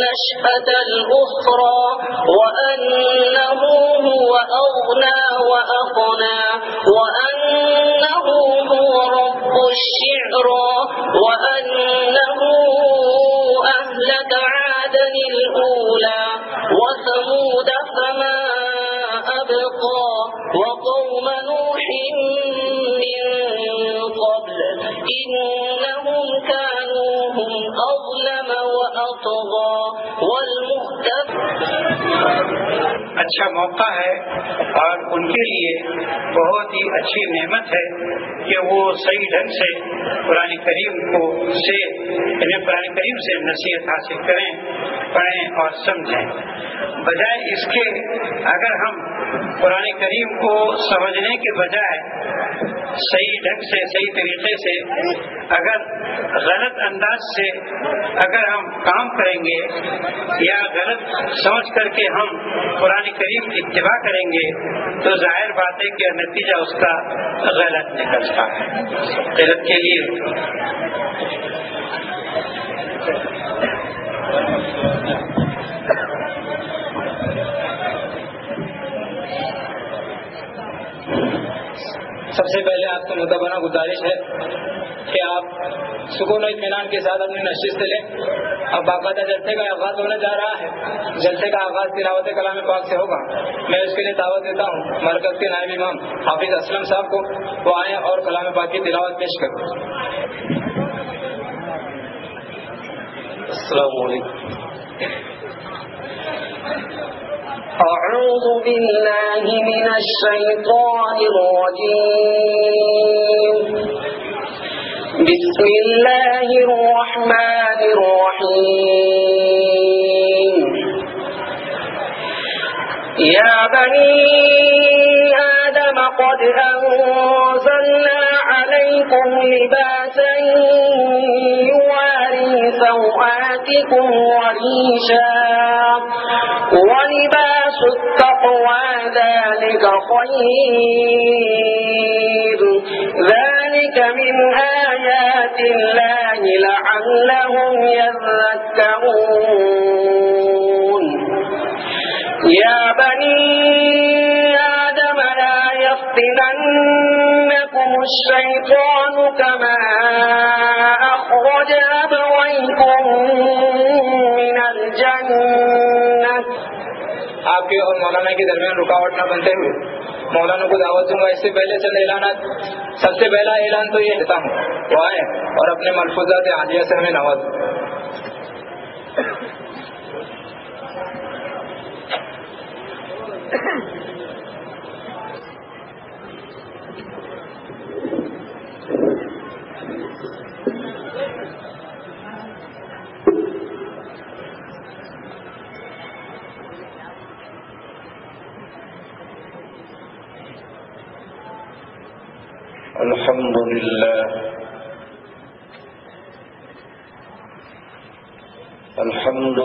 النشأة الأخرى وأنه هو أغنى وأقنى وأنه هو رب الشعرى وأنه أهلك عادا الأولى وثمود فما أبقى وقوم نوح من قبل إنهم كانوا هم أظلم وأطغى اچھا موقع ہے اور ان کے لیے بہت ہی اچھی نعمت ہے کہ وہ صحیح ڈھنگ سے قرآن کریم سے نصیحت حاصل کریں، پڑھیں اور سمجھیں۔ بجائے اس کے اگر ہم قرآن کریم کو سمجھنے کے بجائے صحیح ڈھنگ سے، صحیح طریقے سے، اگر غلط انداز سے اگر ہم کام کریں گے یا غلط سمجھ کر کے ہم قرآن کریم کی اتباع کریں گے تو ظاہر بات ہے کہ نتیجہ اس کا غلط نکلتا ہے۔ غلط کے لیے سب سے پہلے آپ سے مدبانہ گزارش ہے کہ آپ سکون و اطمینان کے ساتھ اپنی نشست لیں۔ اب باقاعدہ جلسے کا آغاز ہونے جا رہا ہے۔ جلسے کا آغاز تلاوت کلام پاک سے ہوگا۔ میں اس کے لیے دعوت دیتا ہوں مرکز کے نائب امام حافظ اسلم صاحب کو، وہ آئیں اور کلام پاک کی تلاوت پیش کریں۔ السلام علیکم۔ أعوذ بالله من الشيطان الرجيم بسم الله الرحمن الرحيم يا بني آدم قد أنزلنا عليكم لباسا يواري سوآتكم وريشا ولباس التقوى ذلك خير ذلك من آيات الله لعلهم يذكرون يا بني آدم لا يفتننكم الشيطان كما أخرج أبويكم من الجنة۔ آپ کے اور مولانا کے درمیان رکاوٹ نہ بنتے ہوئے مولانا کو دعوت دوں گا۔ اس سے پہلے چند اعلانات۔ سب سے پہلا اعلان تو یہ دیتا ہوں وہ آئے اور اپنے ملفوظات عالیہ سے ہمیں نواز۔ الحمد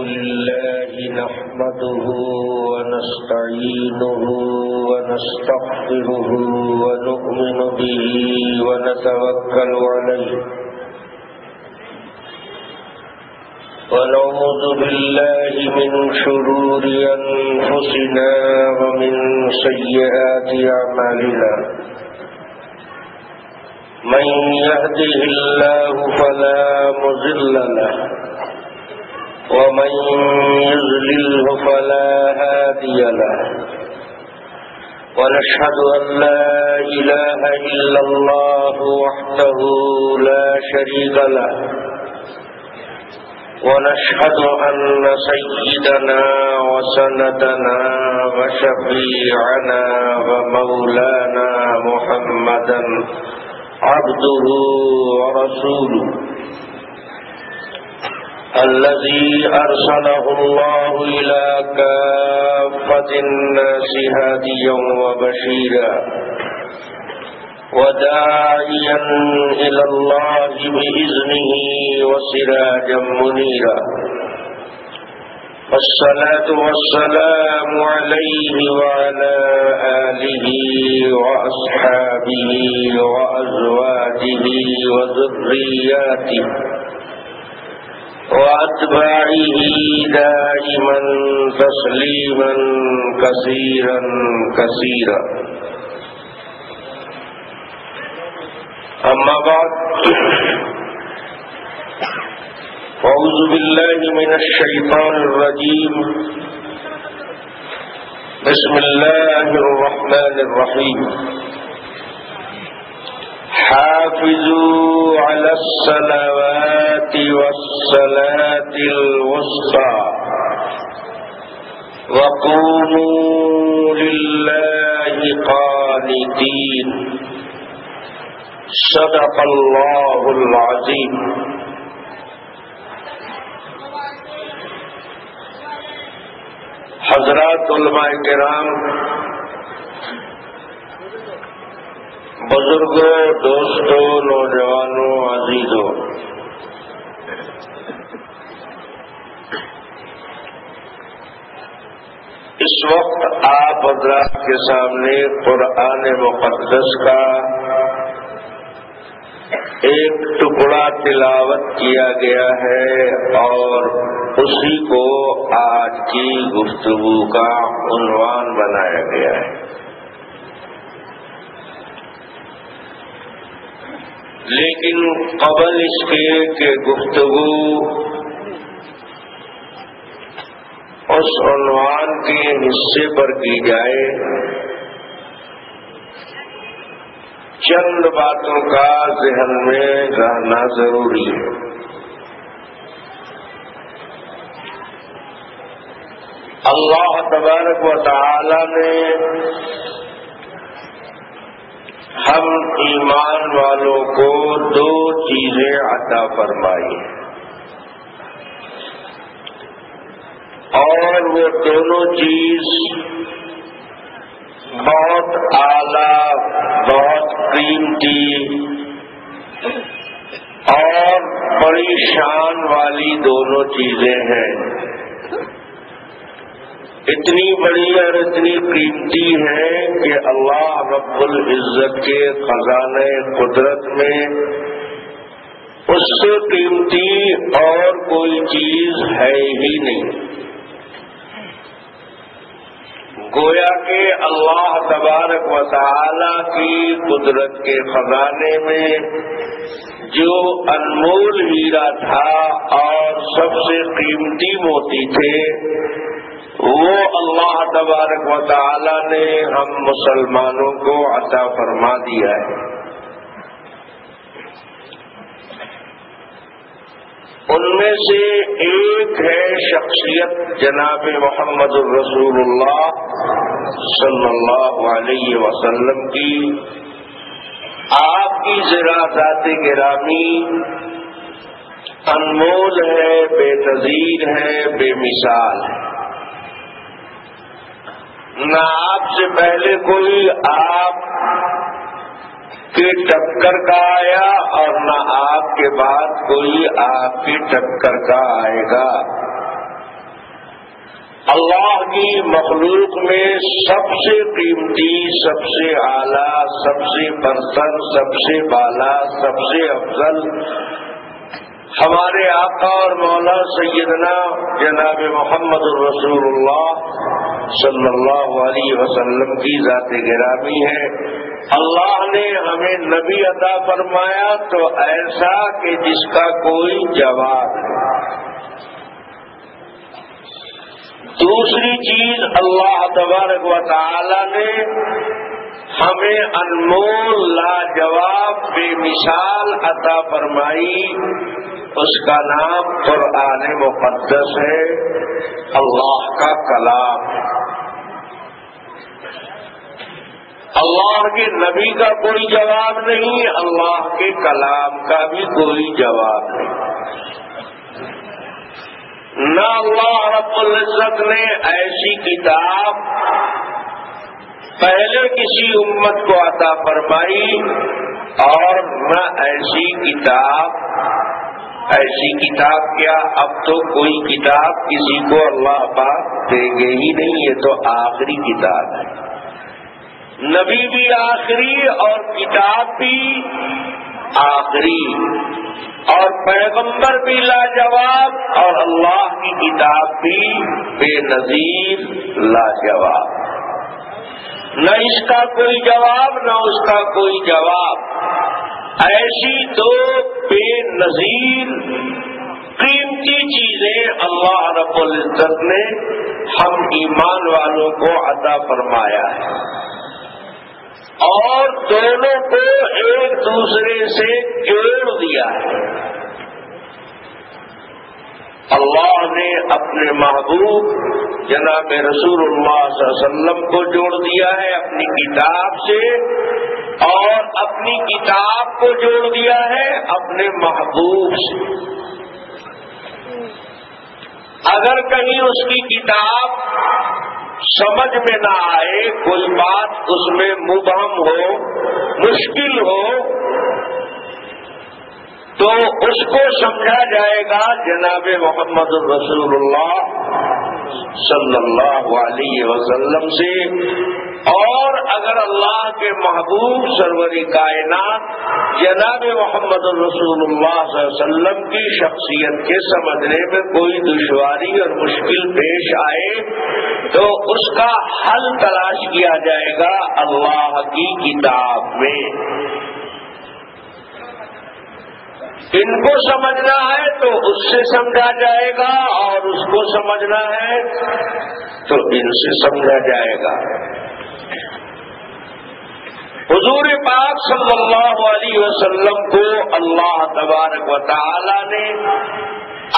لله نحمده ونستعينه ونستغفره ونؤمن به ونتوكل عليه ونعوذ بالله من شرور أنفسنا ومن سيئات أعمالنا من يهده الله فلا مضل له ومن يضلله فلا هادي له ونشهد أن لا إله إلا الله وحده لا شريك له ونشهد أن سيدنا وسندنا وشفيعنا ومولانا محمدا عبده ورسوله الذي أرسله الله إلى كافة الناس هاديا وبشيرا وداعيا إلى الله بإذنه وسراجا منيرا والصلاة والسلام عليه وعلى آله وأصحابه وأزواجه وذرياته وأتباعه دائما تسليما كثيرا كثيرا. أما بعد، أعوذ بالله من الشيطان الرجيم. بسم الله الرحمن الرحيم. حافظوا على الصلوات والصلاة الوسطى وقوموا لله قانتين. صدق اللہ العظیم. حضرات علماء کرام، بزرگوں، دوستوں، نوجوانوں، عزیزوں، اس وقت آپ حضرات کے سامنے قرآن مقدس کا ایک ٹکڑا تلاوت کیا گیا ہے اور اسی کو آج کی گفتگو کا عنوان بنایا گیا ہے. لیکن قبل اس کے کہ گفتگو اس عنوان کے حصے پر کی جائے، چند باتوں کا ذہن میں رہنا ضروری ہے. اللہ تبارک و تعالی نے ہم ایمان والوں کو دو چیزیں عطا فرمائی ہیں، اور وہ دونوں چیز بہت اعلیٰ، بہت قیمتی اور بڑی شان والی دونوں چیزیں ہیں. اتنی بڑی اور اتنی قیمتی ہیں کہ اللہ رب العزت کے خزانے قدرت میں اس سے قیمتی اور کوئی چیز ہے ہی نہیں. گویا کہ اللہ تبارک و تعالی کی قدرت کے خزانے میں جو انمول ہیرا تھا اور سب سے قیمتی موتی تھے، وہ اللہ تبارک و تعالی نے ہم مسلمانوں کو عطا فرما دیا ہے. ان میں سے ایک ہے شخصیت جناب محمد الرسول اللہ صلی اللہ علیہ وسلم کی. آپ کی ذرا ذات گرامی انمول ہے، بے نظیر ہے، بے مثال ہے. نہ آپ سے پہلے کوئی آپ کی ٹکر کا آیا اور نہ آپ کے بعد کوئی آپ کی ٹکر کا آئے گا. اللہ کی مخلوق میں سب سے قیمتی، سب سے اعلیٰ، سب سے برتر، سب سے بالا، سب سے افضل ہمارے آقا اور مولا سیدنا جناب محمد الرسول اللہ صلی اللہ علیہ وسلم کی ذات گرامی ہے. اللہ نے ہمیں نبی عطا فرمایا تو ایسا کہ جس کا کوئی جواب نہیں. دوسری چیز اللہ تبارک و تعالی نے ہمیں انمول، لاجواب، بے مثال عطا فرمائی. اس کا نام قرآن مقدس ہے، اللہ کا کلام ہے. اللہ کے نبی کا کوئی جواب نہیں، اللہ کے کلام کا بھی کوئی جواب نہیں. نہ اللہ رب العزت نے ایسی کتاب پہلے کسی امت کو عطا فرمائی اور نہ ایسی کتاب کیا اب تو کوئی کتاب کسی کو اللہ پاک دیں گے ہی نہیں. یہ تو آخری کتاب ہے. نبی بھی آخری اور کتاب بھی آخری، اور پیغمبر بھی لاجواب اور اللہ کی کتاب بھی بے نظیر لاجواب، نہ اس کا کوئی جواب نہ اس کا کوئی جواب۔ ایسی دو بے نظیر قیمتی چیزیں اللہ رب العزت نے ہم ایمان والوں کو عطا فرمایا ہے، اور دونوں کو ایک دوسرے سے جوڑ دیا ہے۔ اللہ نے اپنے محبوب جناب رسول اللہ صلی اللہ علیہ وسلم کو جوڑ دیا ہے اپنی کتاب سے، اور اپنی کتاب کو جوڑ دیا ہے اپنے محبوب سے۔ اگر کہیں اس کی کتاب سمجھ میں نہ آئے، کوئی بات اس میں مبہم ہو، مشکل ہو، تو اس کو سمجھا جائے گا جناب محمد رسول اللہ صلی اللہ علیہ وسلم سے، اور اگر اللہ کے محبوب سروری کائنات جناب محمد رسول اللہ صلی اللہ علیہ وسلم کی شخصیت کے سمجھنے میں کوئی دشواری اور مشکل پیش آئے تو اس کا حل تلاش کیا جائے گا اللہ کی کتاب میں۔ ان کو سمجھنا ہے تو اس سے سمجھا جائے گا، اور اس کو سمجھنا ہے تو ان سے سمجھا جائے گا۔ حضور پاک صلی اللہ علیہ وسلم کو اللہ تبارک و تعالی نے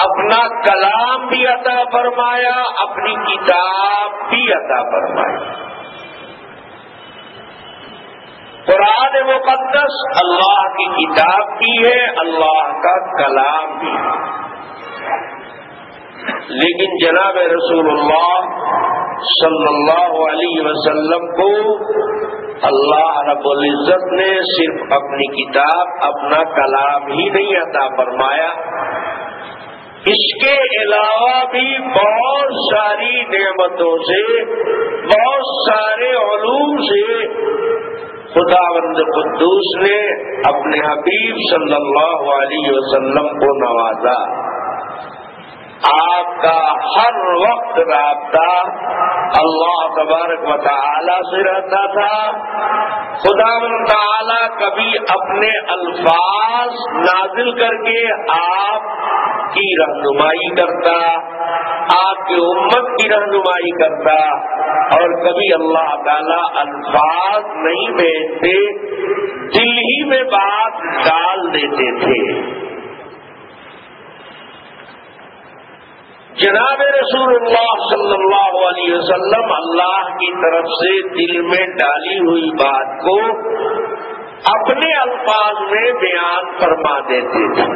اپنا کلام بھی عطا فرمایا، اپنی کتاب بھی عطا فرمائی۔ قرآن مقدس اللہ کی کتاب بھی ہے، اللہ کا کلام بھی ہے، لیکن جناب رسول اللہ صلی اللہ علیہ وسلم کو اللہ رب العزت نے صرف اپنی کتاب، اپنا کلام ہی نہیں عطا فرمایا، اس کے علاوہ بھی بہت ساری نعمتوں سے، بہت سارے علوم سے خداوند قدوس نے اپنے حبیب صلی اللہ علیہ وسلم کو نوازا۔ آپ کا ہر وقت رابطہ اللہ تبارک و تعالی سے رہتا تھا۔ خداوند تعالی کبھی اپنے الفاظ نازل کر کے آپ کی رہنمائی کرتا، آپ کی امت کی رہنمائی کرتا، اور کبھی اللہ تعالی الفاظ نہیں بھیجتے، دل ہی میں بات ڈال دیتے تھے۔ جناب رسول اللہ صلی اللہ علیہ وسلم اللہ کی طرف سے دل میں ڈالی ہوئی بات کو اپنے الفاظ میں بیان فرما دیتے تھے۔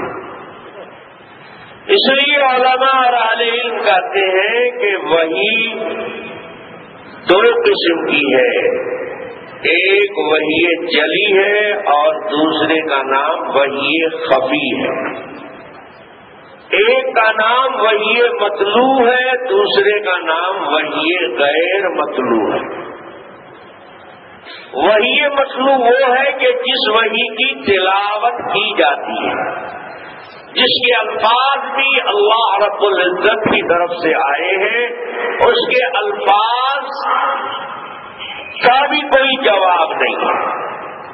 اس لیے علماء اور اہل علم کہتے ہیں کہ وحی دو قسم کی ہے، ایک وحی جلی ہے اور دوسرے کا نام وحی خفی ہے۔ ایک کا نام وحی مطلوع ہے، دوسرے کا نام وحی غیر مطلوع ہے۔ وحی مطلوع وہ ہے کہ جس وحی کی تلاوت کی جاتی ہے، جس کے الفاظ بھی اللہ رب العزت کی طرف سے آئے ہیں، اس کے الفاظ کا بھی کوئی جواب نہیں ہے۔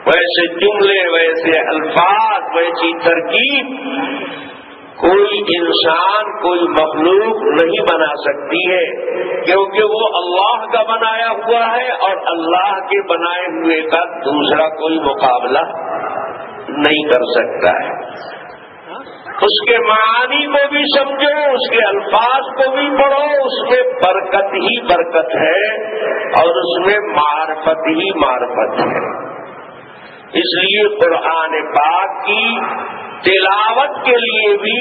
ویسے جملے، ویسے الفاظ، ویسی ترکیب کوئی انسان، کوئی مخلوق نہیں بنا سکتی ہے، کیونکہ وہ اللہ کا بنایا ہوا ہے، اور اللہ کے بنائے ہوئے کا دوسرا کوئی مقابلہ نہیں کر سکتا ہے۔ اس کے معانی کو بھی سمجھو، اس کے الفاظ کو بھی پڑھو، اس میں برکت ہی برکت ہے، اور اس میں معرفت ہی معرفت ہے۔ اس لیے قرآن پاک کی تلاوت کے لیے بھی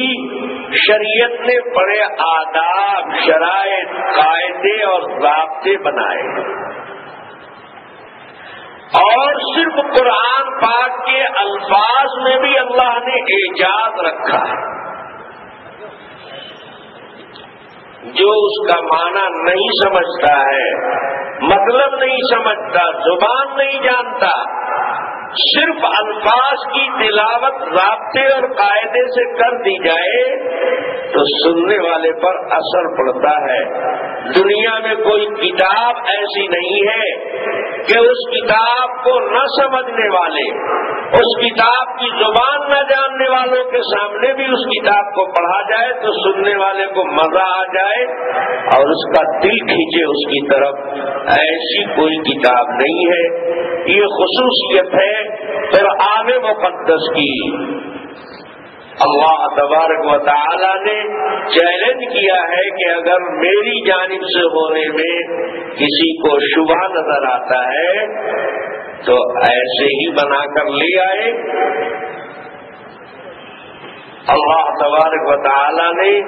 شریعت نے بڑے آداب، شرائط، قاعدے اور ضابطے بنائے ہیں، اور صرف قرآن پاک کے الفاظ میں بھی اللہ نے اعجاز رکھا ہے۔ جو اس کا معنی نہیں سمجھتا ہے، مطلب نہیں سمجھتا، زبان نہیں جانتا، صرف الفاظ کی تلاوت ضابطے اور قاعدے سے کر دی جائے تو سننے والے پر اثر پڑتا ہے۔ دنیا میں کوئی کتاب ایسی نہیں ہے کہ اس کتاب کو نہ سمجھنے والے، اس کتاب کی زبان نہ جاننے والوں کے سامنے بھی اس کتاب کو پڑھا جائے تو سننے والے کو مزہ آ جائے اور اس کا دل کھینچے اس کی طرف۔ ایسی کوئی کتاب نہیں ہے۔ یہ خصوصیت ہے قرآن مقدس کی۔ اللہ تبارک و تعالی نے چیلنج کیا ہے کہ اگر میری جانب سے ہونے میں کسی کو شبہ نظر آتا ہے تو ایسے ہی بنا کر لے آئے۔ اللہ تبارک و تعالی نے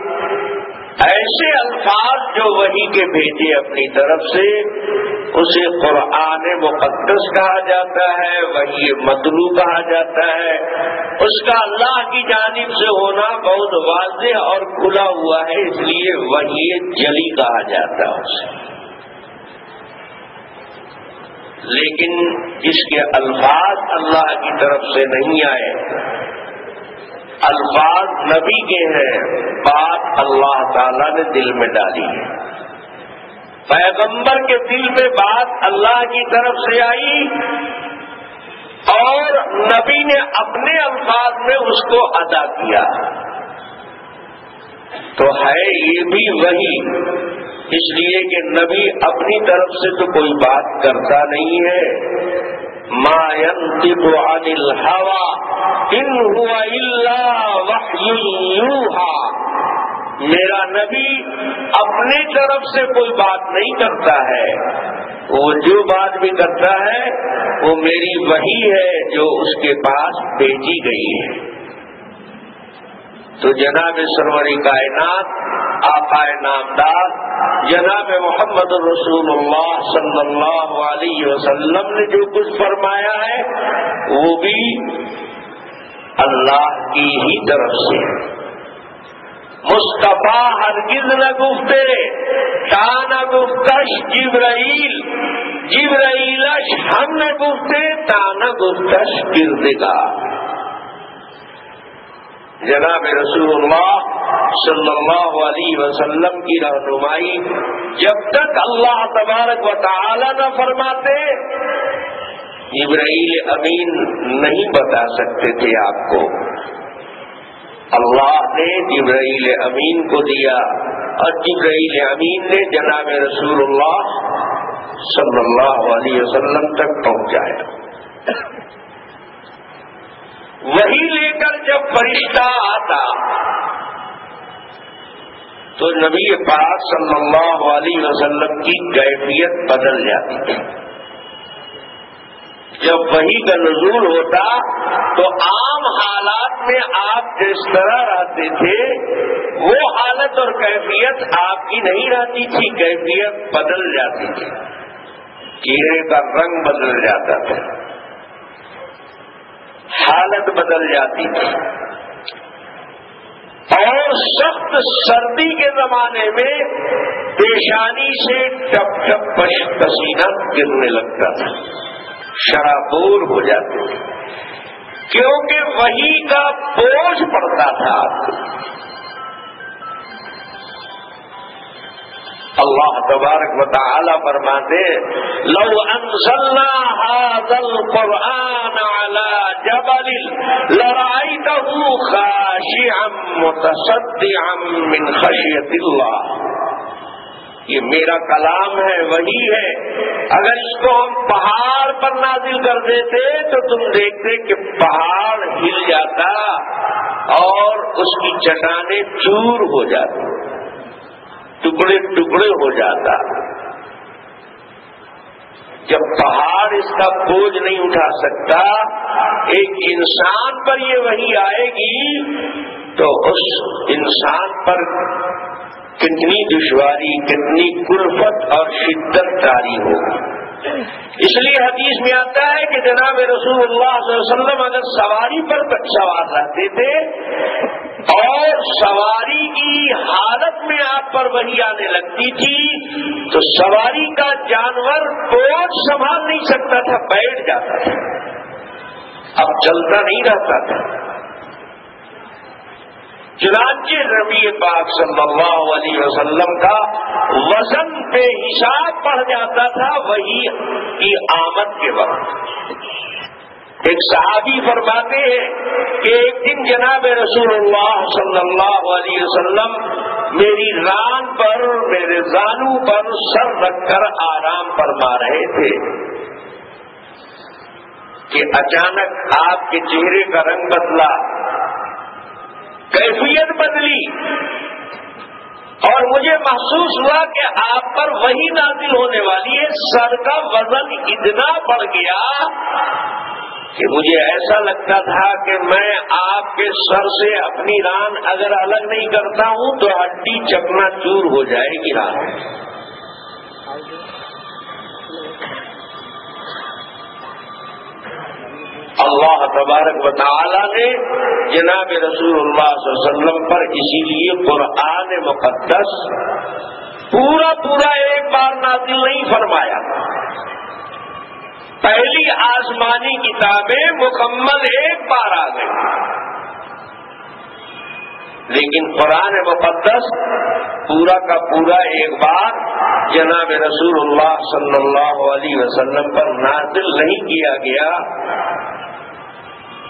ایسے الفاظ جو وحی کے بھیجے اپنی طرف سے، اسے قرآن مقدس کہا جاتا ہے، وحی متلو کہا جاتا ہے۔ اس کا اللہ کی جانب سے ہونا بہت واضح اور کھلا ہوا ہے، اس لیے وحی جلی کہا جاتا ہے اسے۔ لیکن جس کے الفاظ اللہ کی طرف سے نہیں آئے، الفاظ نبی کے ہیں، بات اللہ تعالی نے دل میں ڈالی ہے۔ پیغمبر کے دل میں بات اللہ کی طرف سے آئی اور نبی نے اپنے الفاظ میں اس کو ادا کیا، تو ہے یہ بھی وہی۔ اس لیے کہ نبی اپنی طرف سے تو کوئی بات کرتا نہیں ہے۔ ما ينطق عن الهوى ان هو الا وحی یوحى۔ میرا نبی اپنی طرف سے کوئی بات نہیں کرتا ہے، وہ جو بات بھی کرتا ہے وہ میری وحی ہے جو اس کے پاس بھیجی گئی ہے۔ تو جناب سرور کائنات آقا نامدار جناب محمد رسول اللہ صلی اللہ علیہ وسلم نے جو کچھ فرمایا ہے وہ بھی اللہ کی ہی طرف سے۔ مصطفیٰ ہرگز نہ گفتے تا نہ گفتش جبرائیل، جبرائیلش ہم نہ گفتے تا نہ گفتش کردگار۔ جناب رسول اللہ صلی اللہ علیہ وسلم کی رہنمائی جب تک اللہ تبارک و تعالی نہ فرماتے، جبرائیل امین نہیں بتا سکتے تھے آپ کو۔ اللہ نے جبرائیل امین کو دیا اور جبرائیل امین نے جناب رسول اللہ صلی اللہ علیہ وسلم تک پہنچایا۔ وہی لے کر جب فرشتہ آتا تو نبی پاک صلی اللہ علیہ وسلم کی کیفیت بدل جاتی تھی۔ جب وحی کا نزول ہوتا تو عام حالات میں آپ جس طرح رہتے تھے وہ حالت اور کیفیت آپ کی نہیں رہتی تھی، کیفیت بدل جاتی تھی، چہرے کا رنگ بدل جاتا تھا، حالت بدل جاتی تھی، اور سخت سردی کے زمانے میں پیشانی سے ٹپ ٹپ پسینہ گرنے لگتا تھا، شرابور ہو جاتے تھے، کیونکہ وحی کا بوجھ پڑتا تھا آپ کو۔ اللہ تبارک و تعالی فرماتے لو انزلنا هذا القرآن على جبل لرأيته خاشعا متصدعا من خشية اللہ۔ یہ میرا کلام ہے، وہی ہے، اگر اس کو ہم پہاڑ پر نازل کر دیتے تو تم دیکھتے کہ پہاڑ ہل جاتا اور اس کی چٹانیں چور ہو جاتی، ٹکڑے ٹکڑے ہو جاتا۔ جب پہاڑ اس کا بوجھ نہیں اٹھا سکتا، ایک انسان پر یہ وحی آئے گی تو اس انسان پر کتنی دشواری، کتنی کلفت اور شدت طاری ہوگی۔ اس لیے حدیث میں آتا ہے کہ جناب رسول اللہ صلی اللہ علیہ وسلم اگر سواری پر سوار رہتے تھے اور سواری کی حالت میں آپ پر وحی آنے لگتی تھی تو سواری کا جانور بوجھ سنبھال نہیں سکتا تھا، بیٹھ جاتا تھا، اب چلتا نہیں رہتا تھا. چنانچہ نبی پاک صلی اللہ علیہ وسلم کا وزن بے حساب بڑھ جاتا تھا وہی کی آمد کے وقت. ایک صحابی فرماتے ہیں کہ ایک دن جناب رسول اللہ صلی اللہ علیہ وسلم میری ران پر میرے زانو پر سر رکھ کر آرام فرما رہے تھے کہ اچانک آپ کے چہرے کا رنگ بدلا، کیفیت بدلی، اور مجھے محسوس ہوا کہ آپ پر وہی نازل ہونے والی ہے. سر کا وزن اتنا بڑھ گیا کہ مجھے ایسا لگتا تھا کہ میں آپ کے سر سے اپنی ران اگر الگ نہیں کرتا ہوں تو ہڈی چکنا چور ہو جائے گی. اللہ تبارک و تعالی نے جناب رسول اللہ صلی اللہ علیہ وسلم پر اسی لیے قرآن مقدس پورا ایک بار نازل نہیں فرمایا. پہلی آسمانی کتابیں مکمل ایک بار آ گئی، لیکن قرآن مقدس پورا کا پورا ایک بار جناب رسول اللہ صلی اللہ علیہ وسلم پر نازل نہیں کیا گیا.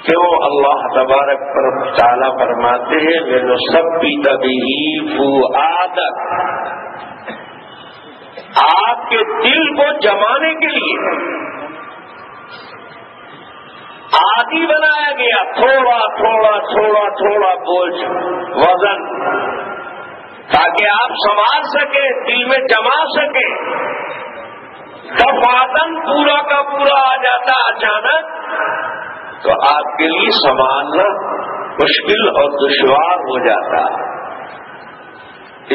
کیوں؟ اللہ تبارک پر تعالیٰ فرماتے ہیں وَنُثَبِّتَ بِهِ فُؤَادَكَ، آپ کے دل کو جمانے کے لیے عادی بنایا گیا، تھوڑا تھوڑا تھوڑا تھوڑا بوجھ وزن، تاکہ آپ سنبھال سکیں، دل میں جما سکیں. دفعتاً پورا کا پورا آ جاتا اچانک تو آپ کے لیے سنبھالنا مشکل اور دشوار ہو جاتا.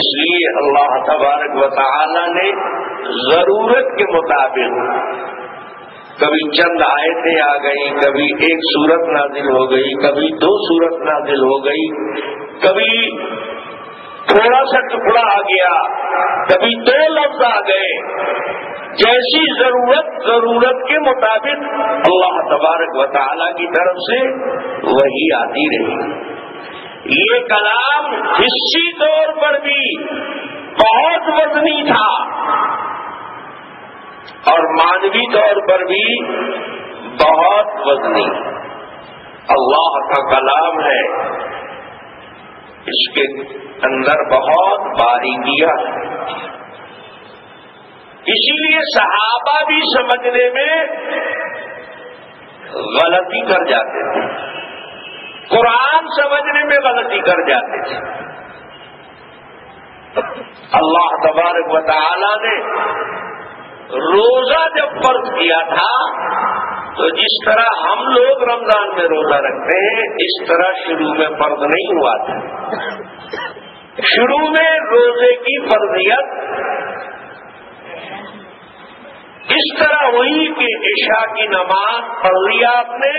اس لیے اللہ تبارک و تعالی نے ضرورت کے مطابق کبھی چند آیتیں آ گئی، کبھی ایک سورت نازل ہو گئی، کبھی 2 سورت نازل ہو گئی، کبھی تھوڑا سا ٹکڑا آ گیا، کبھی 2 لفظ آ گئے. جیسی ضرورت کے مطابق اللہ تبارک و تعالی کی طرف سے وہی آتی رہی. یہ کلام حصی طور پر بھی بہت وزنی تھا اور معنوی طور پر بھی بہت وزنی. اللہ کا کلام ہے، اس کے اندر بہت باریکیاں ہیں. اسی لیے صحابہ بھی سمجھنے میں غلطی کر جاتے تھے، قرآن سمجھنے میں غلطی کر جاتے تھے. اللہ تبارک و تعالی نے روزہ جب فرض کیا تھا تو جس طرح ہم لوگ رمضان میں روزہ رکھتے ہیں اس طرح شروع میں فرض نہیں ہوا تھا. شروع میں روزے کی فرضیت اس طرح ہوئی کہ عشاء کی نماز پڑھ لیا آپ نے،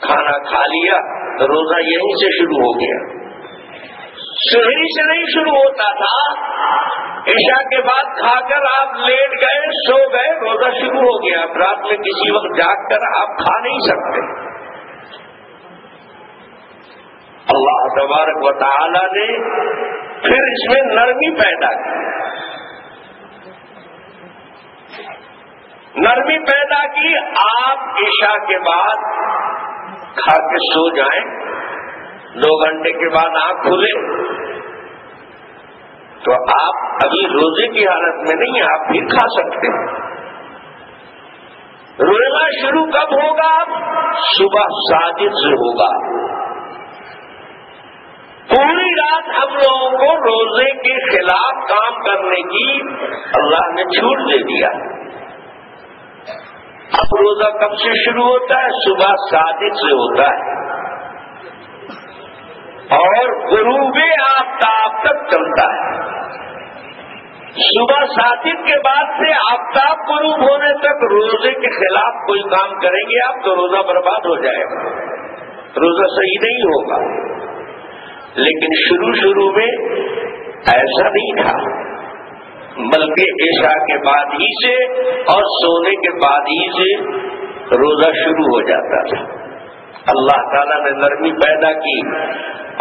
کھانا کھا لیا تو روزہ یہیں سے شروع ہو گیا. سحری سے نہیں شروع ہوتا تھا، عشاء کے بعد کھا کر آپ لیٹ گئے، سو گئے، روزہ شروع ہو گیا. اب رات میں کسی وقت جاگ کر آپ کھا نہیں سکتے. اللہ تبارک و تعالی نے پھر اس میں نرمی پیدا کی. نرمی پیدا کی، آپ عشاء کے بعد کھا کے سو جائیں، 2 گھنٹے کے بعد آنکھ کھلے تو آپ ابھی روزے کی حالت میں نہیں، آپ پھر کھا سکتے ہیں. روزہ شروع کب ہوگا؟ صبح صادق سے ہوگا. پوری رات ہم لوگوں کو روزے کے خلاف کام کرنے کی اللہ نے چھوٹ دے دیا. اب روزہ کب سے شروع ہوتا ہے؟ صبح صادق سے ہوتا ہے اور غروب آفتاب تک چلتا ہے. صبح صادق کے بعد سے آفتاب غروب ہونے تک روزے کے خلاف کوئی کام کریں گے آپ تو روزہ برباد ہو جائے گا، روزہ صحیح نہیں ہوگا. لیکن شروع میں ایسا نہیں تھا، بلکہ عشاء کے بعد ہی سے اور سونے کے بعد ہی سے روزہ شروع ہو جاتا تھا. اللہ تعالیٰ نے نرمی پیدا کی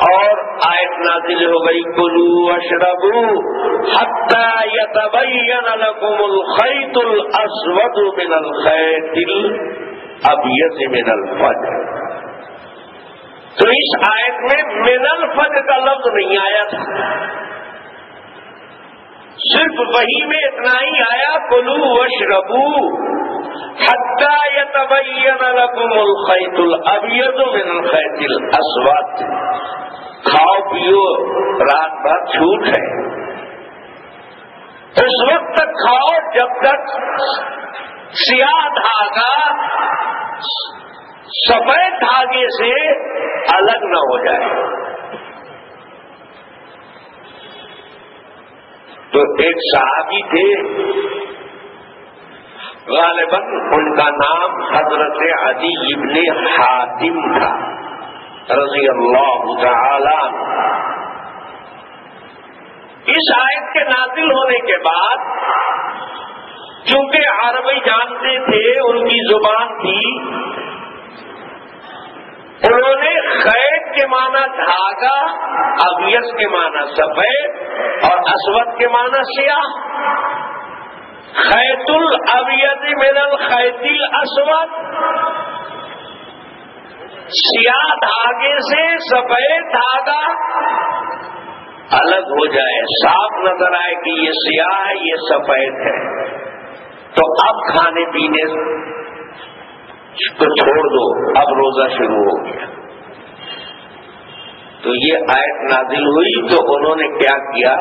اور آیت نازل ہو گئی کلوا واشربوا حتی یتبین لکم الخیط الاسود من الخیط الابیض من الفجر. تو اس آیت میں من الفجر کا لفظ نہیں آیا تھا, صرف وہی میں اتنا ہی آیا کلوا واشربوا حتی یتبین لکم الخیط الابیض من الخیط الاسود. کھاؤ پیو رات بھر چھوٹ ہے, اس وقت تک کھاؤ جب تک سیاہ دھاگا سفید دھاگے سے الگ نہ ہو جائے. تو ایک صحابی تھے, غالباً ان کا نام حضرت عدی ابن حاتم تھا رضی اللہ تعالی. اس آیت کے نازل ہونے کے بعد چونکہ عربی جانتے تھے, ان کی زبان تھی, انہوں نے خیط کے معنی دھاگا, ابیض کے معنی سفید اور اسود کے معنی سیاہ. خیط الابیض من الخیط الاسود, سیاہ دھاگے سے سفید دھاگا الگ ہو جائے, صاف نظر آئے کہ یہ سیاہ ہے یہ سفید ہے, تو اب کھانے پینے کو چھوڑ دو, اب روزہ شروع ہو گیا. تو یہ آیت نازل ہوئی تو انہوں نے کیا کیا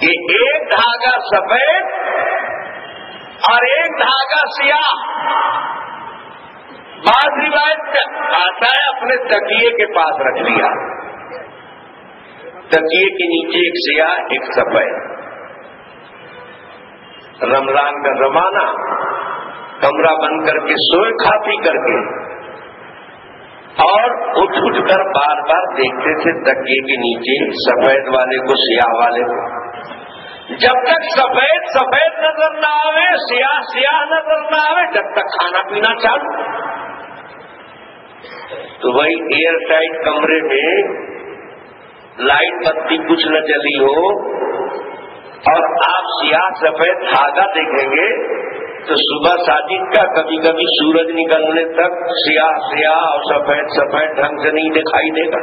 کہ ایک دھاگا سفید اور ایک دھاگا سیاہ, بعض روایت آتا ہے اپنے تکیے کے پاس رکھ لیا, تکیے کے نیچے ایک سیاہ ایک سفید. رمضان کا زمانہ, کمرہ بند کر کے سوئے کھا پی کر کے, اور اٹھ کر بار بار دیکھتے تھے تکیے کے نیچے سفید والے کو سیاہ والے کو. جب تک سفید سفید نظر نہ آوے, سیاہ سیاہ نظر نہ آوے, جب تک کھانا پینا چالو. تو وہی ایئر ٹائٹ کمرے میں لائٹ بتی کچھ نہ جلی ہو اور آپ سیاہ سفید دھاگا دیکھیں گے تو صبح ساجد کا کبھی کبھی سورج نکلنے تک سیاہ سیاہ اور سفید سفید ڈھنگ سے نہیں دکھائی دے گا.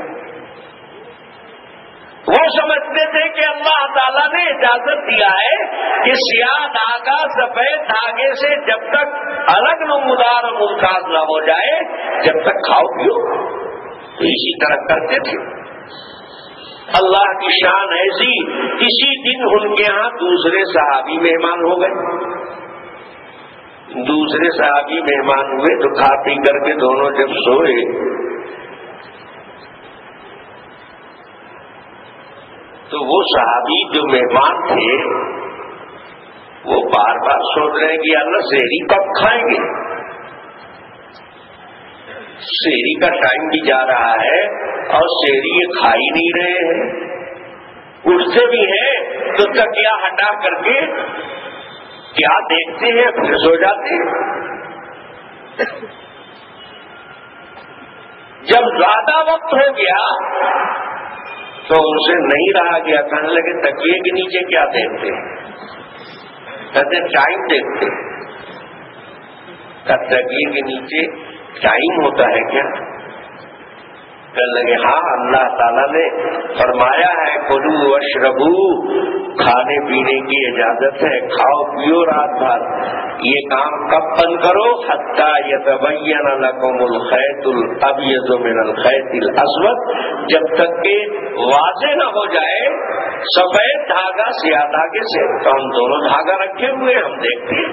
وہ سمجھتے تھے کہ اللہ تعالیٰ نے اجازت دیا ہے کہ سیاہ دھاگا سفید دھاگے سے جب تک الگ نمودار اور ممتاز نہ ہو جائے جب تک کھاؤ پیو. تو اسی طرح کرتے تھے. اللہ کی شان ایسی, اسی دن ان کے ہاں دوسرے صحابی مہمان ہو گئے. دوسرے صحابی مہمان ہوئے تو کھا پی کر کے دونوں جب سوئے تو وہ صحابی جو مہمان تھے وہ بار بار سوچ رہے ہیں کہ اللہ سحری کب کھائیں گے, سحری کا ٹائم بھی جا رہا ہے اور سحری یہ کھا ہی نہیں رہے ہیں. اٹھتے بھی ہیں تو تکیا ہٹا کر کے کیا دیکھتے ہیں پھر سو جاتے ہیں. جب زیادہ وقت ہو گیا تو ان سے نہیں رہا گیا, کہنے لگے تکیے کے نیچے کیا دیکھتے ہیں, کہتے ٹائم دیکھتے ہیں. تکیے کے نیچے ٹائم ہوتا ہے کیا؟ کہنے لگے ہاں اللہ تعالیٰ نے فرمایا ہے کلوا واشربوا, کھانے پینے کی اجازت ہے, کھاؤ پیو رات بھر. یہ کام کب بند کرو حتی یتبین لکم الخیط الابیض من الخیط الاسود, جب تک کہ واضح نہ ہو جائے سفید دھاگا سیاہ دھاگے سے. تو ہم دونوں دھاگا رکھے ہوئے ہم دیکھتے ہیں.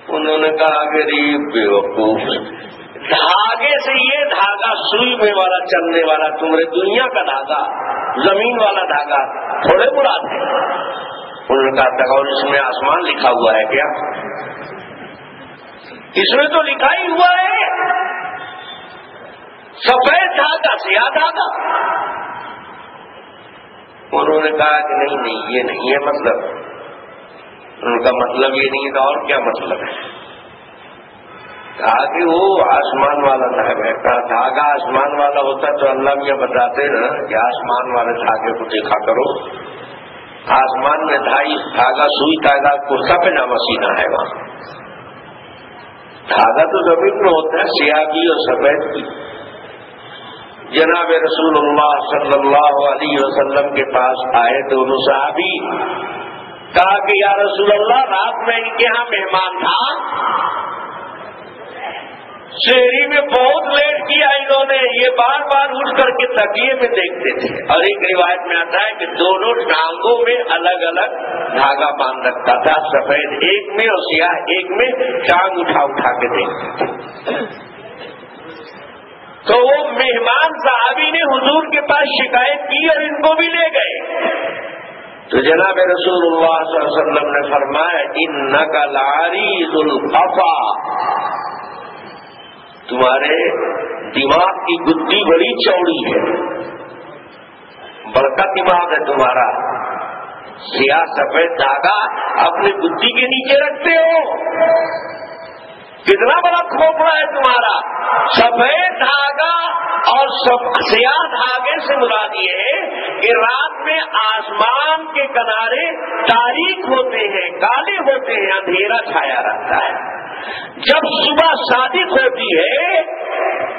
انہوں نے کہا غریب بیوقوف, دھاگے سے یہ دھاگا سوئی میں والا چلنے والا تمہارے دنیا کا دھاگا زمین والا دھاگا تھوڑے مراد ہے. انہوں نے کہا تھا اور اس میں آسمان لکھا ہوا ہے کیا؟ اس میں تو لکھا ہی ہوا ہے سفید دھاگا سیاہ دھاگا. انہوں نے کہا کہ نہیں یہ نہیں ہے مطلب, ان کا مطلب یہ نہیں تھا، اور کیا مطلب ہے؟ کہا کہ وہ آسمان والا دھاگا ہے. کہا دھاگا آسمان والا ہوتا تو اللہ بھی یہ بتاتے نا کہ آسمان والے دھاگے کو دیکھا کرو. آسمان میں دھاگا سوئی دھاگا کرتا پجامہ سینا ہے. وہاں دھاگا تو زمین میں ہوتا ہے، سیاہ بھی اور سفید بھی. جناب رسول اللہ صلی اللہ علیہ وسلم کے پاس آئے دونوں صحابی. کہا کہ یا رسول اللہ، رات میں ان کے یہاں مہمان تھا، شہری میں بہت لیٹ کیا انہوں نے. یہ بار بار اٹھ کر کے تکیے میں دیکھتے تھے، اور ایک روایت میں آتا ہے کہ دونوں ٹانگوں میں الگ الگ دھاگا باندھ رکھتا تھا، سفید ایک میں اور سیاہ ایک میں. ٹانگ اٹھا اٹھا کے دیکھتے تھے. تو وہ مہمان صحابی نے حضور کے پاس شکایت کی اور ان کو بھی لے گئے. تو جناب رسول اللہ صلی اللہ علیہ وسلم نے فرمایا انک لعریض القفا، تمہارے دماغ کی گدی بڑی چوڑی ہے، بڑکا دماغ ہے تمہارا. سیاہ سفید دھاگا اپنی گدی کے نیچے رکھتے ہو، کتنا بڑا کھوپڑا ہے تمہارا. سفید دھاگا اور سیاہ دھاگے سے مراد یہ ہے کہ رات میں آسمان کے کنارے تاریک ہوتے ہیں، کالے ہوتے ہیں، اندھیرا چھایا رہتا ہے. جب صبح صادق ہوتی ہے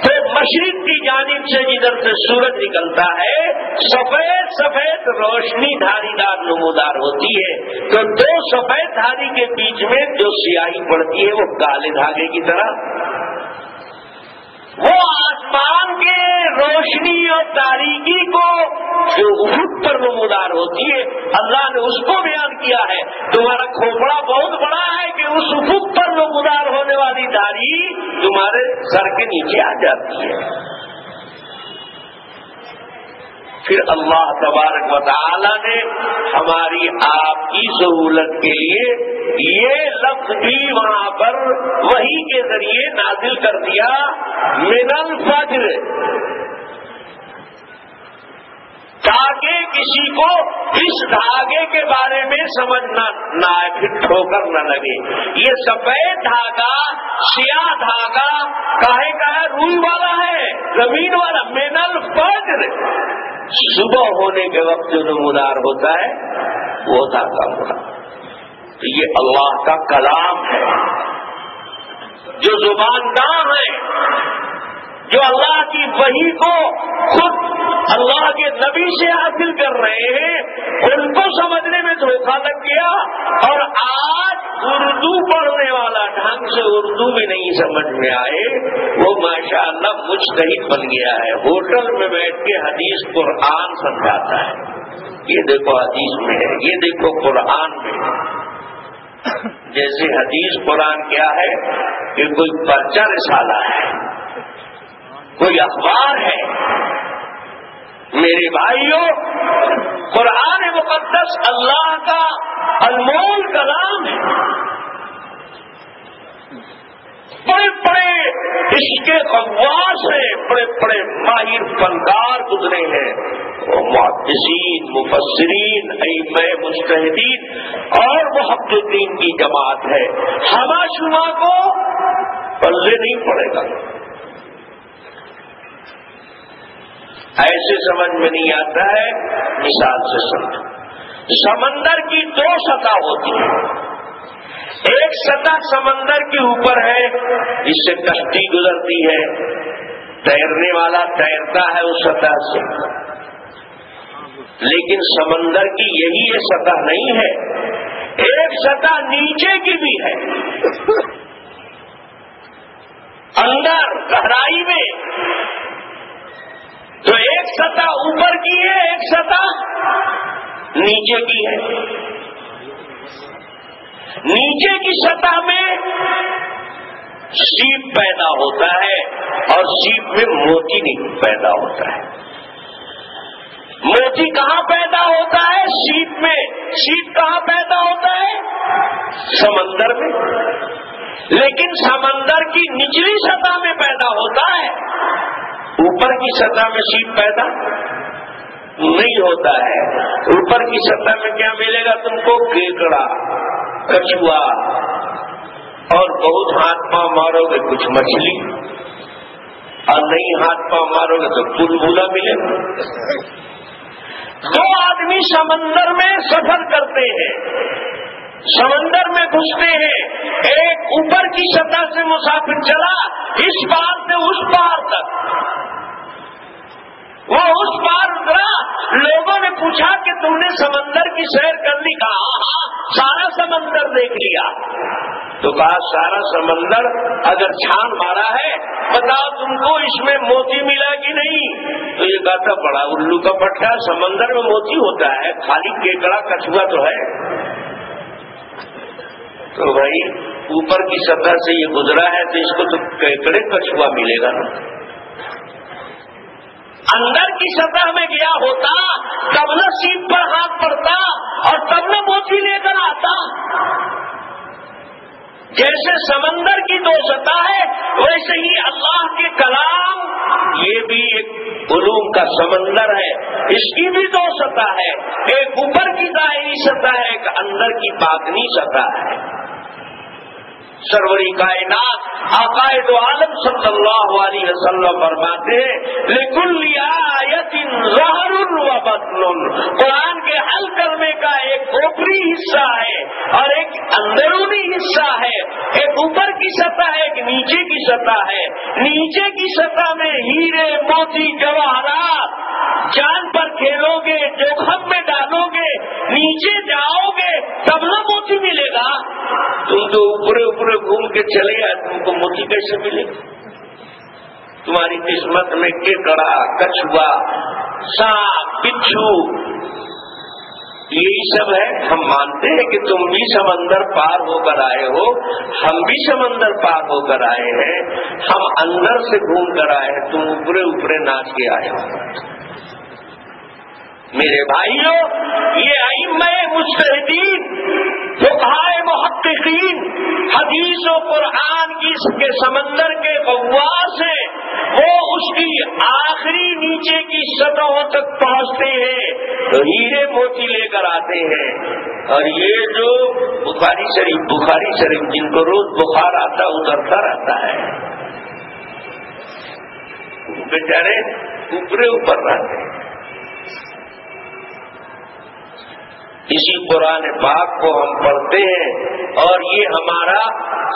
تو مشرق کی جانب سے جدھر سے سورج نکلتا ہے سفید سفید روشنی دھاری دار نمودار ہوتی ہے. تو دو سفید دھاری کے بیچ میں جو سیاہی پڑتی ہے وہ کالے دھاگے کی طرح. وہ آسمان کے روشنی اور تاریکی کو جو افق پر نمودار ہوتی ہے، اللہ نے اس کو بیان کیا ہے. تمہارا کھوپڑا بہت بڑا ہے کہ اس افق پر نمودار ہونے والی دھاری تمہارے سر کے نیچے آ جاتی ہے. پھر اللہ تبارک و تعالی نے ہماری آپ کی سہولت کے لیے یہ لفظ بھی وہاں پر وحی کے ذریعے نازل کر دیا، من الفجر، تاکہ کسی کو اس دھاگے کے بارے میں سمجھنا نہ آئے، پھر ٹھوکر نہ لگے. یہ سفید دھاگا سیاہ دھاگا کاہے کا ہے؟ روئی والا ہے، زمین والا. من الفجر، صبح ہونے کے وقت جو نمودار ہوتا ہے وہ دھاگا ہوتا. تو یہ اللہ کا کلام ہے، جو زبانداں ہے، جو اللہ کی وحی کو خود اللہ کے نبی سے حاصل کر رہے ہیں، ان کو سمجھنے میں دھوکہ لگ گیا. اور آج اردو پڑھنے والا ڈھنگ سے اردو بھی نہیں سمجھ میں آئے، وہ ماشاءاللہ مجتہد بن گیا ہے. ہوٹل میں بیٹھ کے حدیث قرآن سمجھاتا ہے، یہ دیکھو حدیث میں ہے، یہ دیکھو قرآن میں ہے. جیسے حدیث قرآن کیا ہے کہ کوئی پرچہ رسالہ ہے، کوئی اخبار ہے. میرے بھائیوں، قرآن مقدس اللہ کا انمول کلام ہے. بڑے بڑے اس کے غواص ہیں، بڑے بڑے ماہر فنکار گزرے ہیں، محدثین، مفسرین، ائمہ مجتہدین اور محققین کی جماعت ہے. ہما شما کو پلے نہیں پڑے گا. ایسے سمجھ میں نہیں آتا ہے. مثال سے سمجھو، سمندر کی دو سطح ہوتی ہے. ایک سطح سمندر کے اوپر ہے جس سے کشتی گزرتی ہے، تیرنے والا تیرتا ہے اس سطح سے. لیکن سمندر کی یہی یہ سطح نہیں ہے، ایک سطح نیچے کی بھی ہے. اندر گہرائی میں تو ایک سطح اوپر کی ہے، ایک سطح نیچے کی ہے. نیچے کی سطح میں سیپ پیدا ہوتا ہے اور سیپ میں موتی نہیں پیدا ہوتا ہے. موتی کہاں پیدا ہوتا ہے؟ سیپ میں. سیپ کہاں پیدا ہوتا ہے؟ سمندر میں. لیکن سمندر کی نچلی سطح میں پیدا ہوتا ہے، اوپر کی سطح میں سیپ پیدا نہیں ہوتا ہے. اوپر کی سطح میں کیا ملے گا تم کو؟ کیکڑا. کچھوا اور بہت ہاتھ پاؤں مارو گے کچھ مچھلی، اور نہیں ہاتھ پاؤں مارو گے تو بلبلا ملے گا۔ دو آدمی سمندر میں سفر کرتے ہیں، سمندر میں گھستے ہیں، ایک اوپر کی سطح سے مسافر چلا اس پار سے اس پار تک، وہ اس پار اترا، لوگوں نے پوچھا کہ تم نے سمندر کی سیر کر لی؟ کہا ہاں سارا سمندر دیکھ لیا۔ تو کہا سارا سمندر اگر چھان مارا ہے بتاؤ تم کو اس میں موتی ملا کہ نہیں؟ تو یہ کہتا بڑا الو کا پٹھا، سمندر میں موتی ہوتا ہے، خالی کیکڑا کچھوا تو ہے۔ تو بھائی اوپر کی سطح سے یہ گزرا ہے تو اس کو تو کیکڑے کچھوا ملے گا نا، اندر کی سطح میں گیا ہوتا تب نہ سیٹ پر ہاتھ پڑتا اور تب نہ موتی لے کر آتا۔ جیسے سمندر کی دو سطح ہے ویسے ہی اللہ کے کلام یہ بھی ایک علوم کا سمندر ہے، اس کی بھی دو سطح ہے، ایک اوپر کی ظاہری سطح ہے، ایک اندر کی باطنی سطح ہے۔ سروری کائنات آقائے دو عالم صلی اللہ علیہ وسلم فرماتے ہیں لِكُلِّ آیَةٍ ظَہْرٌ وَبَطْنٌ، قرآن کے حل کرنے کا ایک اوپری حصہ ہے اور ایک اندرونی حصہ ہے، ایک اوپر کی سطح ہے، ایک نیچے کی سطح ہے۔ نیچے کی سطح میں ہیرے موتی جواہرات، جان پر کھیلو گے، جوخم میں ڈالو گے، نیچے جاؤ گے تب نہ موتی ملے گا۔ تم تو اوپرے اوپرے گھوم کے چلے گئے، تم کو موتی کیسے ملے گا؟ تمہاری قسمت میں کیکڑا، کچھوا، سانپ، بچھو یہی سب ہے۔ ہم مانتے ہیں کہ تم بھی سمندر پار ہو کر آئے ہو، ہم بھی سمندر پار ہو کر آئے ہیں، ہم اندر سے گھوم کر آئے ہیں، تم اوپرے اوپرے ناچ کے آئے ہو۔ میرے بھائیوں، یہ ائمہ مجتہدین، فقہائے محققین حدیث و قرآن کی کے سمندر کے غواص ہیں، وہ اس کی آخری نیچے کی سطحوں تک پہنچتے ہیں تو ہیرے موتی لے کر آتے ہیں۔ اور یہ جو بخاری شریف جن کو روز بخار آتا اترتا رہتا ہے، بیچارے اوپرے اوپر رہتے ہیں۔ اسی قرآن پاک کو ہم پڑھتے ہیں اور یہ ہمارا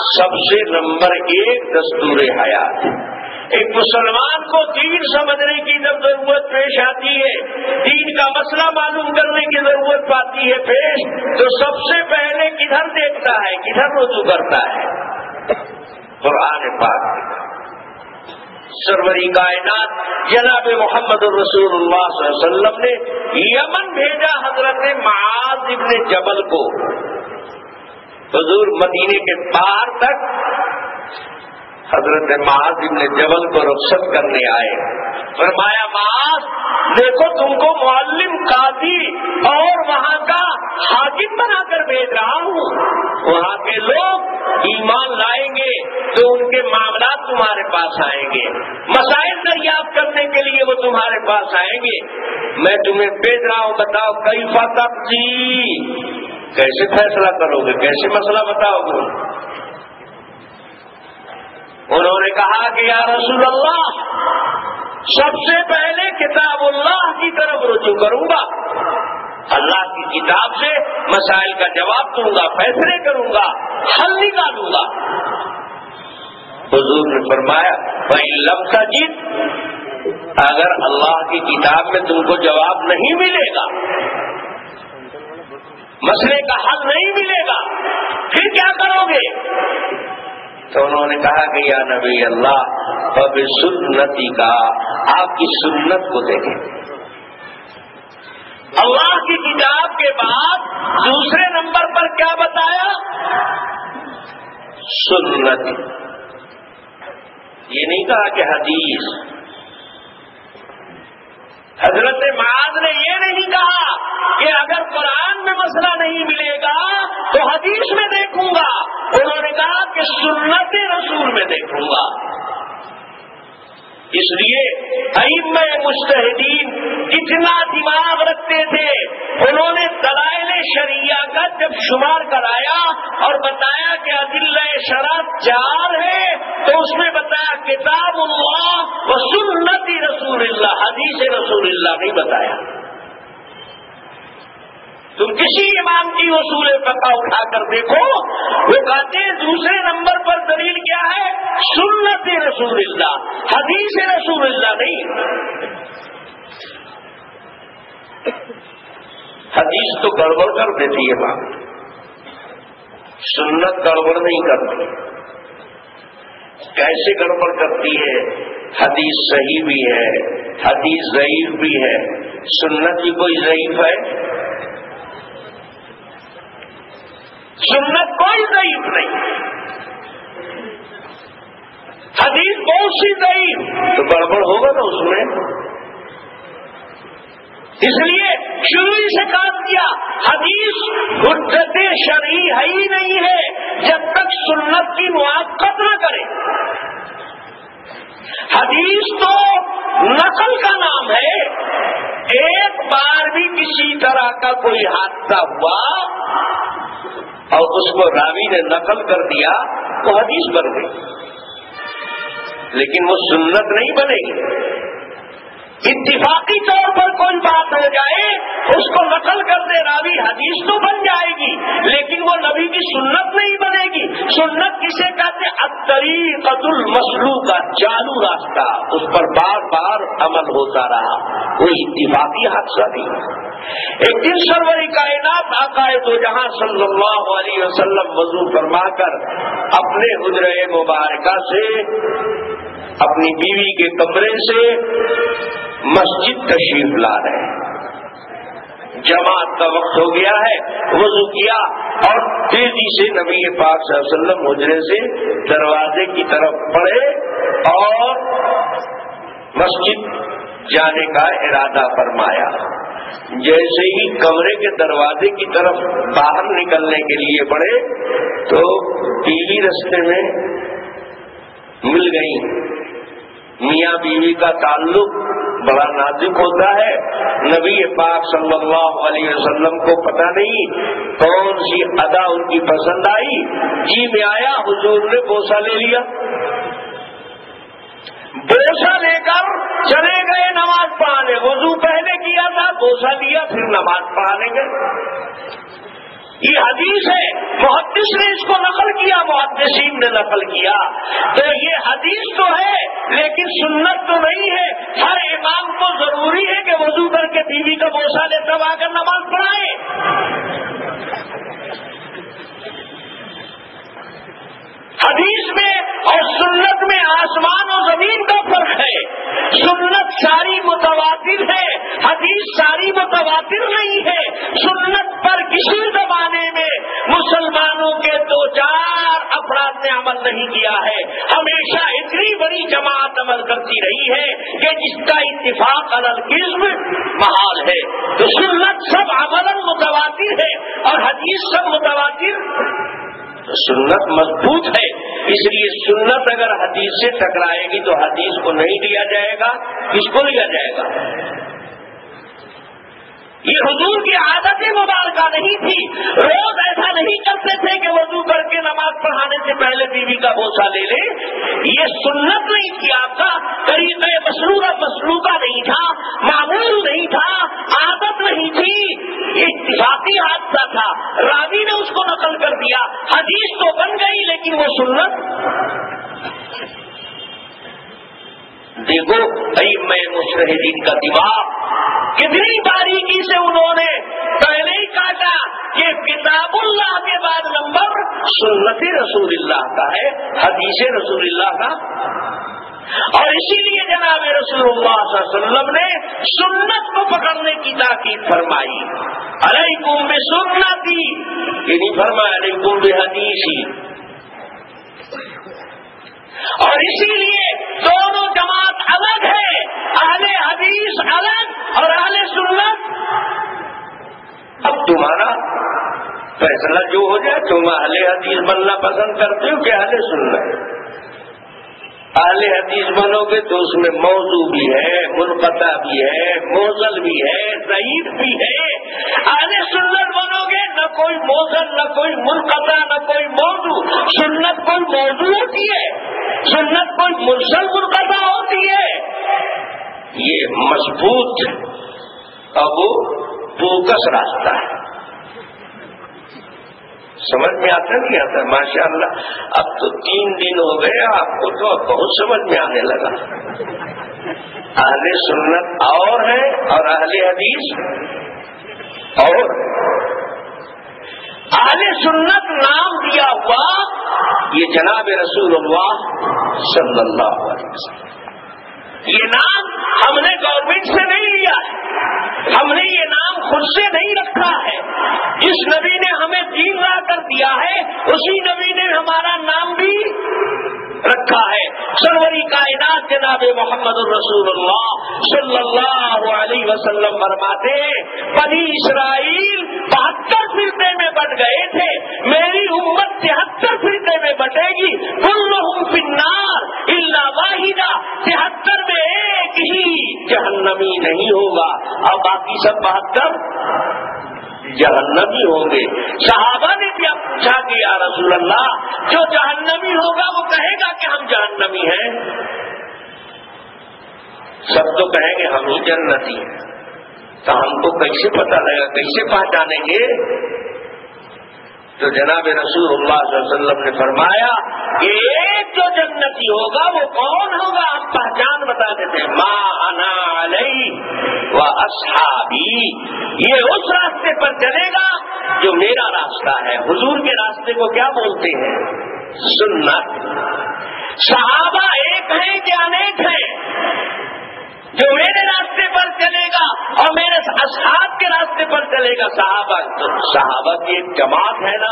سب سے نمبر 1 دستور حیات ہے۔ ایک مسلمان کو دین سمجھنے کی جب ضرورت پیش آتی ہے، دین کا مسئلہ معلوم کرنے کی ضرورت پاتی ہے پیش، تو سب سے پہلے کدھر دیکھتا ہے، کدھر رجوع کرتا ہے؟ قرآن پاک۔ سروری کائنات جناب محمد الرسول اللہ صلی اللہ علیہ وسلم نے یمن بھیجا حضرت معاذ ابن جبل کو، حضور مدینے کے پار تک حضرت معاذ ابن جبل کو رخصت کرنے آئے، فرمایا معاذ دیکھو تم کو معلم، قاضی اور وہاں کا حاکم بنا کر بھیج رہا ہوں، وہاں کے لوگ ایمان لائیں گے تو ان کے معاملات تمہارے پاس آئیں گے، مسائل دریافت کرنے کے لیے وہ تمہارے پاس آئیں گے، میں تمہیں بھیج رہا ہوں، بتاؤ کیف تقضی، کیسے فیصلہ کرو گے، کیسے مسئلہ بتاؤ گے؟ انہوں نے کہا کہ یا رسول اللہ سب سے پہلے کتاب اللہ کی طرف رجوع کروں گا، اللہ کی کتاب سے مسائل کا جواب دوں گا، فیصلے کروں گا، حل نکالوں گا۔ حضور نے فرمایا فَإِن لَمْ تَجِدْ، اگر اللہ کی کتاب میں تم کو جواب نہیں ملے گا، مسئلے کا حل نہیں ملے گا، پھر کیا کرو گے؟ تو انہوں نے کہا کہ یا نبی اللہ فَبِسُنَّتِكَ، آپ کی سنت کو دیکھیں۔ اللہ کی کتاب کے بعد دوسرے نمبر پر کیا بتایا؟ سنت۔ یہ نہیں کہا کہ حدیث۔ حضرت معاذ نے یہ نہیں کہا کہ اگر قرآن میں مسئلہ نہیں ملے گا تو حدیث میں دیکھوں گا، انہوں نے کہا کہ سنت رسول میں دیکھوں گا۔ اس لیے ائمہ مجتہدین کتنا دماغ رکھتے تھے، انہوں نے دلائل شرعیہ کا جب شمار کرایا شرط 4 ہے تو اس میں بتایا کتاب اللہ و سنت رسول اللہ، حدیث رسول اللہ نہیں بتایا۔ تم کسی امام کی اصول فقہ اٹھا کر دیکھو، وہ کہتے ہیں دوسرے نمبر پر دلیل کیا ہے؟ سنت رسول اللہ، حدیث رسول اللہ نہیں۔ حدیث تو گڑبڑ کر دیتی ہے بات، سنت گڑبڑ نہیں کرتی۔ کیسے گڑبڑ کرتی ہے؟ حدیث صحیح بھی ہے، حدیث ضعیف بھی ہے، سنت بھی کوئی ضعیف ہے؟ سنت کوئی ضعیف نہیں، حدیث بہت سی ضعیف، تو گڑبڑ ہوگا نا اس میں۔ اس لیے شروع سے کہا کیا حدیث حجت شرعی ہے ہی نہیں ہے جب تک سنت کی موافقت نہ کرے۔ حدیث تو نقل کا نام ہے، ایک بار بھی کسی طرح کا کوئی حادثہ ہوا اور اس کو راوی نے نقل کر دیا تو حدیث بن گئی، لیکن وہ سنت نہیں بنے گی۔ اتفاقی طور پر کوئی بات ہو جائے اس کو نقل کر دے راوی، حدیث تو بن جائے گی لیکن وہ نبی کی سنت نہیں بنے گی۔ سنت کسے کہتے؟ الطریقۃ المسلوکہ، چالو راستہ، اس پر بار بار عمل ہوتا رہا، کوئی اتفاقی حادثہ نہیں۔ ایک دن سرور کائنات آقا دو جہاں صلی اللہ علیہ وسلم وضو فرما کر اپنے حجرہ مبارکہ سے، اپنی بیوی کے کمرے سے مسجد تشریف لا رہے ہیں، جماعت کا وقت ہو گیا ہے، وضو کیا اور تیزی سے نبی پاک صلی اللہ علیہ وسلم حجرے سے دروازے کی طرف بڑھے اور مسجد جانے کا ارادہ فرمایا۔ جیسے ہی کمرے کے دروازے کی طرف باہر نکلنے کے لیے بڑھے تو بیوی رستے میں مل گئی۔ میاں بیوی کا تعلق بڑا نازک ہوتا ہے، نبی پاک صلی اللہ علیہ وسلم کو پتہ نہیں کون سی ادا ان کی پسند آئی، جی میں آیا، حضور نے بوسہ لے لیا، بوسہ لے کر چلے گئے نماز پڑھانے۔ وضو پہلے کیا تھا، بوسہ لیا، پھر نماز پڑھانے گئے۔ یہ حدیث ہے، محدث نے اس کو نقل کیا، محدثین نے نقل کیا، تو یہ حدیث تو ہے لیکن سنت تو نہیں ہے۔ ہر امام کو ضروری ہے کہ وضو کر کے بیوی کا بوسہ لے تب آ کر نماز پڑھائے۔ حدیث میں اور سنت میں آسمان و زمین کا فرق ہے۔ سنت ساری متواتر ہے، حدیث ساری متواتر نہیں ہے۔ سنت پر کسی زمانے میں مسلمانوں کے 2-4 افراد نے عمل نہیں کیا ہے، ہمیشہ اتنی بڑی جماعت عمل کرتی رہی ہے کہ جس کا اتفاق علی القسم محال ہے۔ تو سنت سب عملاً متواتر ہے اور حدیث سب متواتر۔ سنت مضبوط ہے، اس لیے سنت اگر حدیث سے ٹکرائے گی تو حدیث کو نہیں لیا جائے گا، کس کو لیا جائے گا؟ یہ حضور کی عادت مبارکہ نہیں تھی، روز ایسا نہیں کرتے تھے کہ وضو کر کے نماز پڑھانے سے پہلے بیوی کا بوسہ لے لے۔ یہ سنت نہیں تھی آپ کا، طریقہ مسلوکہ نہیں تھا، معمول نہیں تھا، عادت نہیں تھی، اتفاقی حادثہ تھا، راوی نے اس کو نقل کر دیا، حدیث تو بن گئی لیکن وہ سنت۔ دیکھو ائمہ مجتہدین کا دماغ کتنی باریکی سے انہوں نے پہلے ہی کاٹا کہ کتاب اللہ کے بعد نمبر سنت رسول اللہ کا ہے، حدیث رسول اللہ کا۔ اور اسی لیے جناب رسول اللہ صلی اللہ علیہ وسلم نے سنت کو پکڑنے کی تاکید فرمائی، علیکم بسنتی، یہ نہیں فرمایا علیکم بحدیثی۔ اور اسی لیے دونوں جماعت الگ ہے، اہل حدیث الگ اور اہل سنت۔ اب تمہارا فیصلہ جو ہو جائے، تم اہل حدیث بننا پسند کرتے ہو کہ اہل سنت؟ اہل حدیث بنو گے تو اس میں موضوع بھی ہے، منقطع بھی ہے، موزل بھی ہے، ضعیف بھی ہے۔ اہل سنت بنو گے، نہ کوئی موزن، نہ کوئی منقطع، نہ کوئی موضوع. سنت کوئی موضوع ہوتی ہے، سنت کوئی مرسل منقطع ہوتی ہے. یہ مضبوط اب بوکس راستہ ہے. سمجھ میں آتا نہیں آتا؟ ماشاءاللہ اب تو 3 دن ہو گئے، آپ کو تو اب بہت سمجھ میں آنے لگا. اہل سنت اور ہے اور اہل حدیث اور. اہل سنت نام دیا ہوا یہ جناب رسول اللہ صلی اللہ علیہ وسلم. یہ نام ہم نے گورنمنٹ سے نہیں لیا ہے، ہم نے یہ نام خود سے نہیں رکھا ہے. جس نبی نے ہمیں دین لا کر دیا ہے اسی نبی نے ہمارا نام بھی رکھا ہے. سروری کائنات جناب محمد الرسول اللہ صلی اللہ علیہ وسلم فرماتے ہیں بنی اسرائیل 72 فرقے میں بٹ گئے تھے، میری امت 73 فرقے میں بٹے گی. کلہم فی النار الا واحدہ، 73 میں ایک ہی جہنمی نہیں ہوگا اور باقی سب 72 جہنمی ہوں گے. صحابہ نے کیا پوچھا کہ یا رسول اللہ جو جہنمی ہوگا وہ کہے گا کہ ہم جہنمی ہیں؟ سب تو کہیں گے ہم ہی جنتی ہیں. تو ہم کو کیسے پتہ لگے گا، کیسے پہچانیں گے؟ تو جناب رسول اللہ صلی اللہ علیہ وسلم نے فرمایا کہ ایک جو جنتی ہوگا وہ کون ہوگا؟ ہم پہچان بتا دیتے ہیں. ما انا علیہ و اصحابی، یہ اس راستے پر چلے گا جو میرا راستہ ہے. حضور کے راستے کو کیا بولتے ہیں؟ سنت. صحابہ ایک ہیں کہ انیک ہیں؟ جو میرے راستے پر چلے گا اور میرے اصحاب کے راستے پر چلے گا صحابہ. تو صحابہ کی ایک جماعت ہے نا،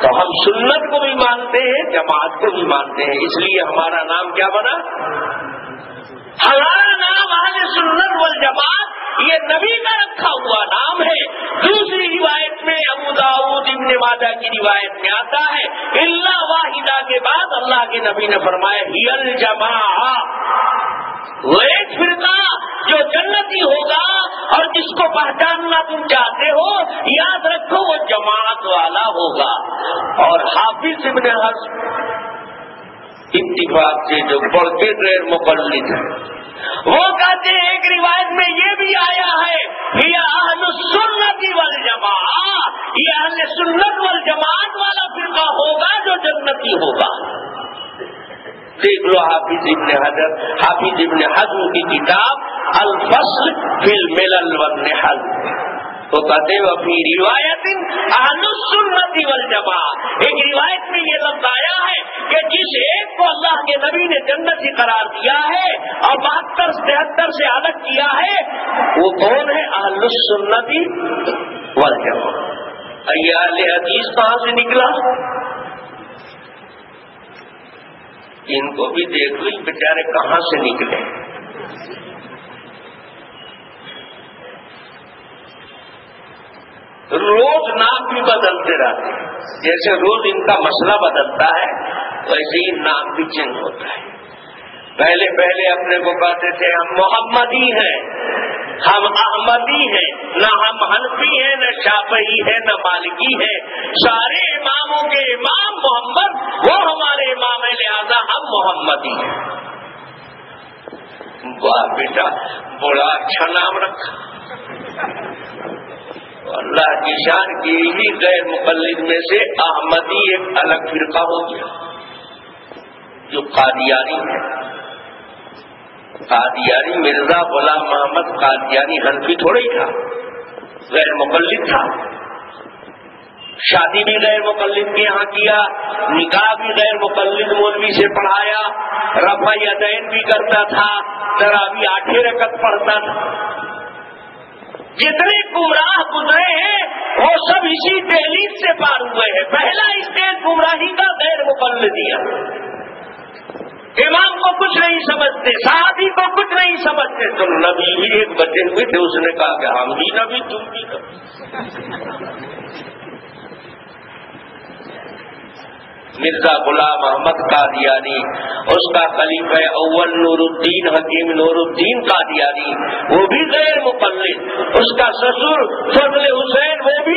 تو ہم سنت کو بھی مانتے ہیں، جماعت کو بھی مانتے ہیں. اس لیے ہمارا نام کیا بنا؟ ہمارا نام اہل سنت والجماعت. یہ نبی کا رکھا ہوا نام ہے. دوسری روایت میں ابو داؤد ابن ماجہ کی روایت میں آتا ہے الا واحدہ کے بعد اللہ کے نبی نے فرمایا ہی الجماعہ، وہ ایک فرقہ جو جنتی ہوگا اور جس کو پہچاننا تم چاہتے ہو یاد رکھو وہ جماعت والا ہوگا. اور حافظ ابن حزم اتفاق سے جو پڑھ کے غیر مقلد ہے وہ کہتے ہیں ایک روایت میں یہ بھی آیا ہے یہ اہل السنت والجماعہ، یہ اہل سنت والجماعت والا فرقہ ہوگا جو جنتی ہوگا. دیکھ لو حافظ ابن حزم کی کتاب الفصل فی الملل والنحل، تو کہتے ہیں فی روایت اہل السنت والجماعہ. ایک روایت میں یہ لفظ آیا ہے کہ جس ایک کو اللہ کے نبی نے جنتی قرار دیا ہے اور 72-73 سے الگ کیا ہے وہ کون ہے؟ اہل السنت والجماعہ. اہل حدیث کہاں سے نکلا؟ ان کو بھی دیکھ لو بیچارے کہاں سے نکلے. روز نام بھی بدلتے رہتے ہیں، جیسے روز ان کا مسئلہ بدلتا ہے ویسے ہی نام بھی چینج ہوتا ہے. پہلے اپنے کو کہتے تھے ہم محمدی ہیں، ہم احمدی ہیں، نہ ہم حنفی ہیں، نہ شافعی ہیں، نہ مالکی ہیں. سارے اماموں کے امام محمد وہ ہمارے امام ہیں، لہذا ہم محمدی ہیں. واہ بیٹا بڑا اچھا نام رکھا. اللہ کی شان کی ہی غیر مقلد میں سے احمدی ایک الگ فرقہ ہو گیا جو قادیانی ہے. قادیانی مرزا غلام محمد قادیانی حنفی تھوڑا ہی تھا، غیر مقلد تھا. شادی بھی غیر مقلد کے یہاں کیا، نکاح بھی غیر مقلد مولوی سے پڑھایا، رفع یدین بھی کرتا تھا، تراویح 8 رکعت پڑھتا تھا. جتنے گمراہ گزرے ہیں وہ سب اسی دہلیز سے پار ہوئے ہیں. پہلا اسٹیج گمراہی کا غیر مقلدیہ. امام کو کچھ نہیں سمجھتے، صحابی کو کچھ نہیں سمجھتے. تو نبی ہی ایک بچے ہوئے تھے، اس نے کہا کہ ہم بھی نبی تم بھی نبی. مرزا غلام محمد قادیانی، اس کا خلیفہ اول نور الدین حکیم نور الدین قادیانی وہ بھی غیر مقلد. اس کا سسر فضل حسین وہ بھی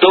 2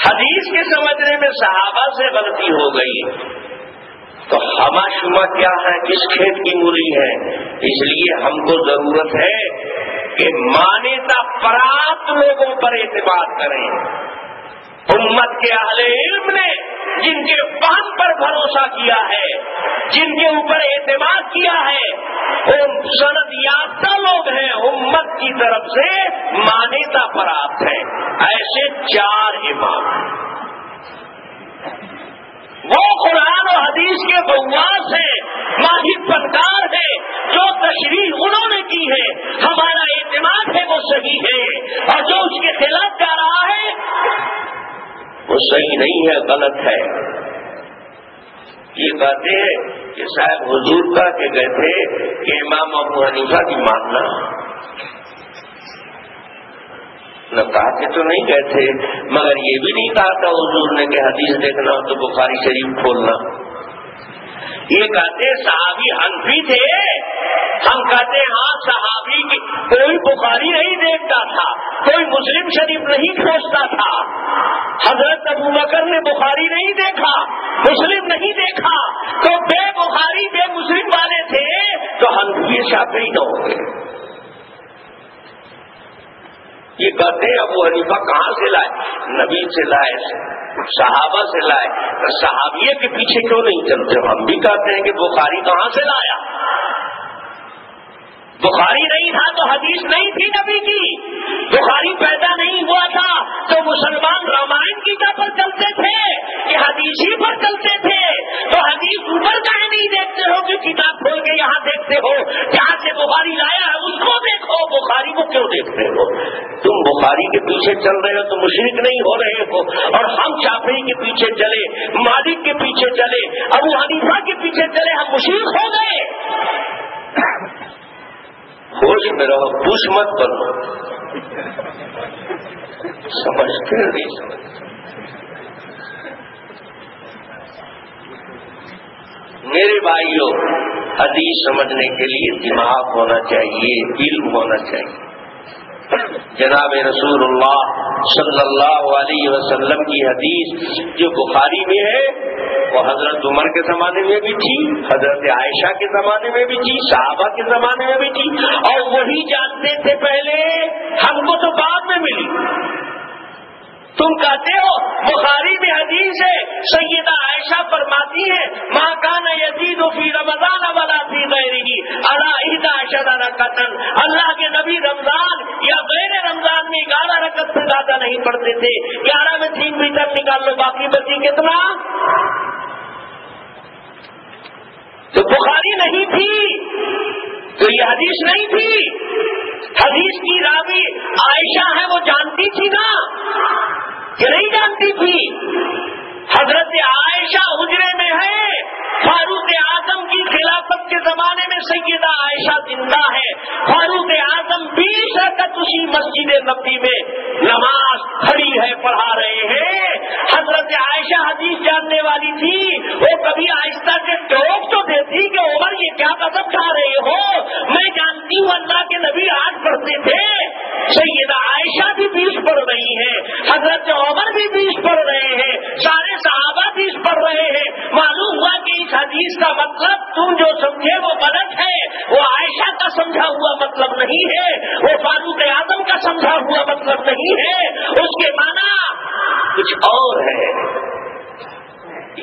حدیث کے سمجھنے میں صحابہ سے غلطی ہو گئی، تو ہما شما کیا ہے، کس کھیت کی مولی ہے؟ اس لیے ہم کو ضرورت ہے کہ مانیتا پراپت لوگوں پر اعتماد کریں۔ امت کے اہل علم نے جن کے فہم پر بھروسہ کیا ہے، جن کے اوپر اعتماد کیا ہے، وہ سند یافتہ لوگ ہیں، امت کی طرف سے مانیتا پراپت ہیں۔ ایسے 4 امام ہیں، وہ قرآن و حدیث کے بواس ہیں، ماہر فنکار ہیں، جو تشریح انہوں نے کی ہے، ہمارا اعتماد ہے وہ صحیح ہے، اور جو اس کے خلاف جا رہا ہے وہ صحیح نہیں ہے، غلط ہے۔ یہ کہتے ہیں کہ صاحب حضور کا کہ گئے تھے کہ امام ابو حنیفہ کی ماننا، نہ کہا کہ تو نہیں گئے تھے، مگر یہ بھی نہیں کہا تھا حضور نے کہ حدیث دیکھنا ہو تو بخاری شریف کھولنا۔ یہ کہتے صحابی حنفی تھے، ہم کہتے ہاں صحابی کی کوئی بخاری نہیں دیکھتا تھا، کوئی مسلم شریف نہیں کھوجتا تھا، حضرت ابو بکر نے بخاری نہیں دیکھا، مسلم نہیں دیکھا، تو بے بخاری بے مسلم والے تھے تو حنفی شافعی نہ ہو گئے۔ یہ کہتے ہیں ابو حنیفہ کہاں سے لائے؟ نبی سے لائے، صحابہ سے لائے، تو صحابیہ کے پیچھے کیوں نہیں چلتے؟ ہم بھی کہتے ہیں کہ بخاری کہاں سے لایا؟ بخاری نہیں تھا تو حدیث نہیں تھی نبی کی، بخاری پیدا نہیں ہوا تھا تو مسلمان رامائن گیتا پر چلتے تھے کہ حدیث ہی پر چلتے تھے، تو حدیث اوپر کا نہیں دیکھتے ہو کہ کتاب کھول کے یہاں دیکھتے ہو، جہاں سے بخاری لایا ہے اس کو دیکھو، بخاری کو کیوں دیکھتے ہو؟ تم بخاری کے پیچھے چل رہے ہو تو مشرک نہیں ہو رہے ہو، اور ہم شافعی کے پیچھے چلے، مالک کے پیچھے چلے، ابو حنیفہ کے پیچھے چلے، ہم مشرک ہو گئے۔ ہوش میں رہو، پوچھ مت کرو، سمجھتے نہیں سمجھتے۔ میرے بھائیوں، حدیث سمجھنے کے لیے دماغ ہونا چاہیے، علم ہونا چاہیے۔ جناب رسول اللہ صلی اللہ علیہ وسلم کی حدیث جو بخاری میں ہے وہ حضرت عمر کے زمانے میں بھی تھی، حضرت عائشہ کے زمانے میں بھی تھی، صحابہ کے زمانے میں بھی تھی، اور وہی جانتے تھے پہلے، ہم کو تو بعد میں ملی۔ تم کہتے ہو بخاری میں حدیث ہے، سیدہ عائشہ فرماتی ہے ماں کان یزید فی رمضان ولا فی غیرہ علی 11 رکعۃ، اللہ کے نبی رمضان یا غیر رمضان میں 11 رکعت سے زیادہ نہیں پڑھتے تھے، 11 میں 3 وتر نکال لو، باقی بچی کتنا؟ تو بخاری نہیں تھی تو یہ حدیث نہیں تھی، حدیث کی راوی عائشہ ہے، وہ جانتی تھی نا کہ نہیں جانتی تھی؟ حضرت عائشہ حجرے میں ہے، فاروق اعظم کی خلافت کے زمانے میں سیدہ عائشہ زندہ ہے، فاروق اعظم 20 رکعت اسی مسجد نبوی میں نماز کھڑی ہے پڑھا رہے ہیں۔ حضرت عائشہ حدیث جاننے والی تھی، وہ کبھی آہستہ سے ٹوک تو دیتی کہ عمر یہ کیا قدم کھا رہے ہو، میں جانتی ہوں اللہ کے نبی 8 پڑھتے تھے، سیدہ عائشہ بھی 20 پڑھ رہی ہے، حضرت عمر بھی 20 پڑھ رہے ہیں، سارے صحابہ 20 پڑھ رہے ہیں۔ معلوم ہوا کہ اس حدیث کا مطلب تم جو سمجھے وہ غلط ہے، وہ عائشہ کا سمجھا ہوا مطلب نہیں ہے، وہ فاروق اعظم کا سمجھا ہوا مطلب نہیں ہے، اس کے معنی کچھ اور ہے۔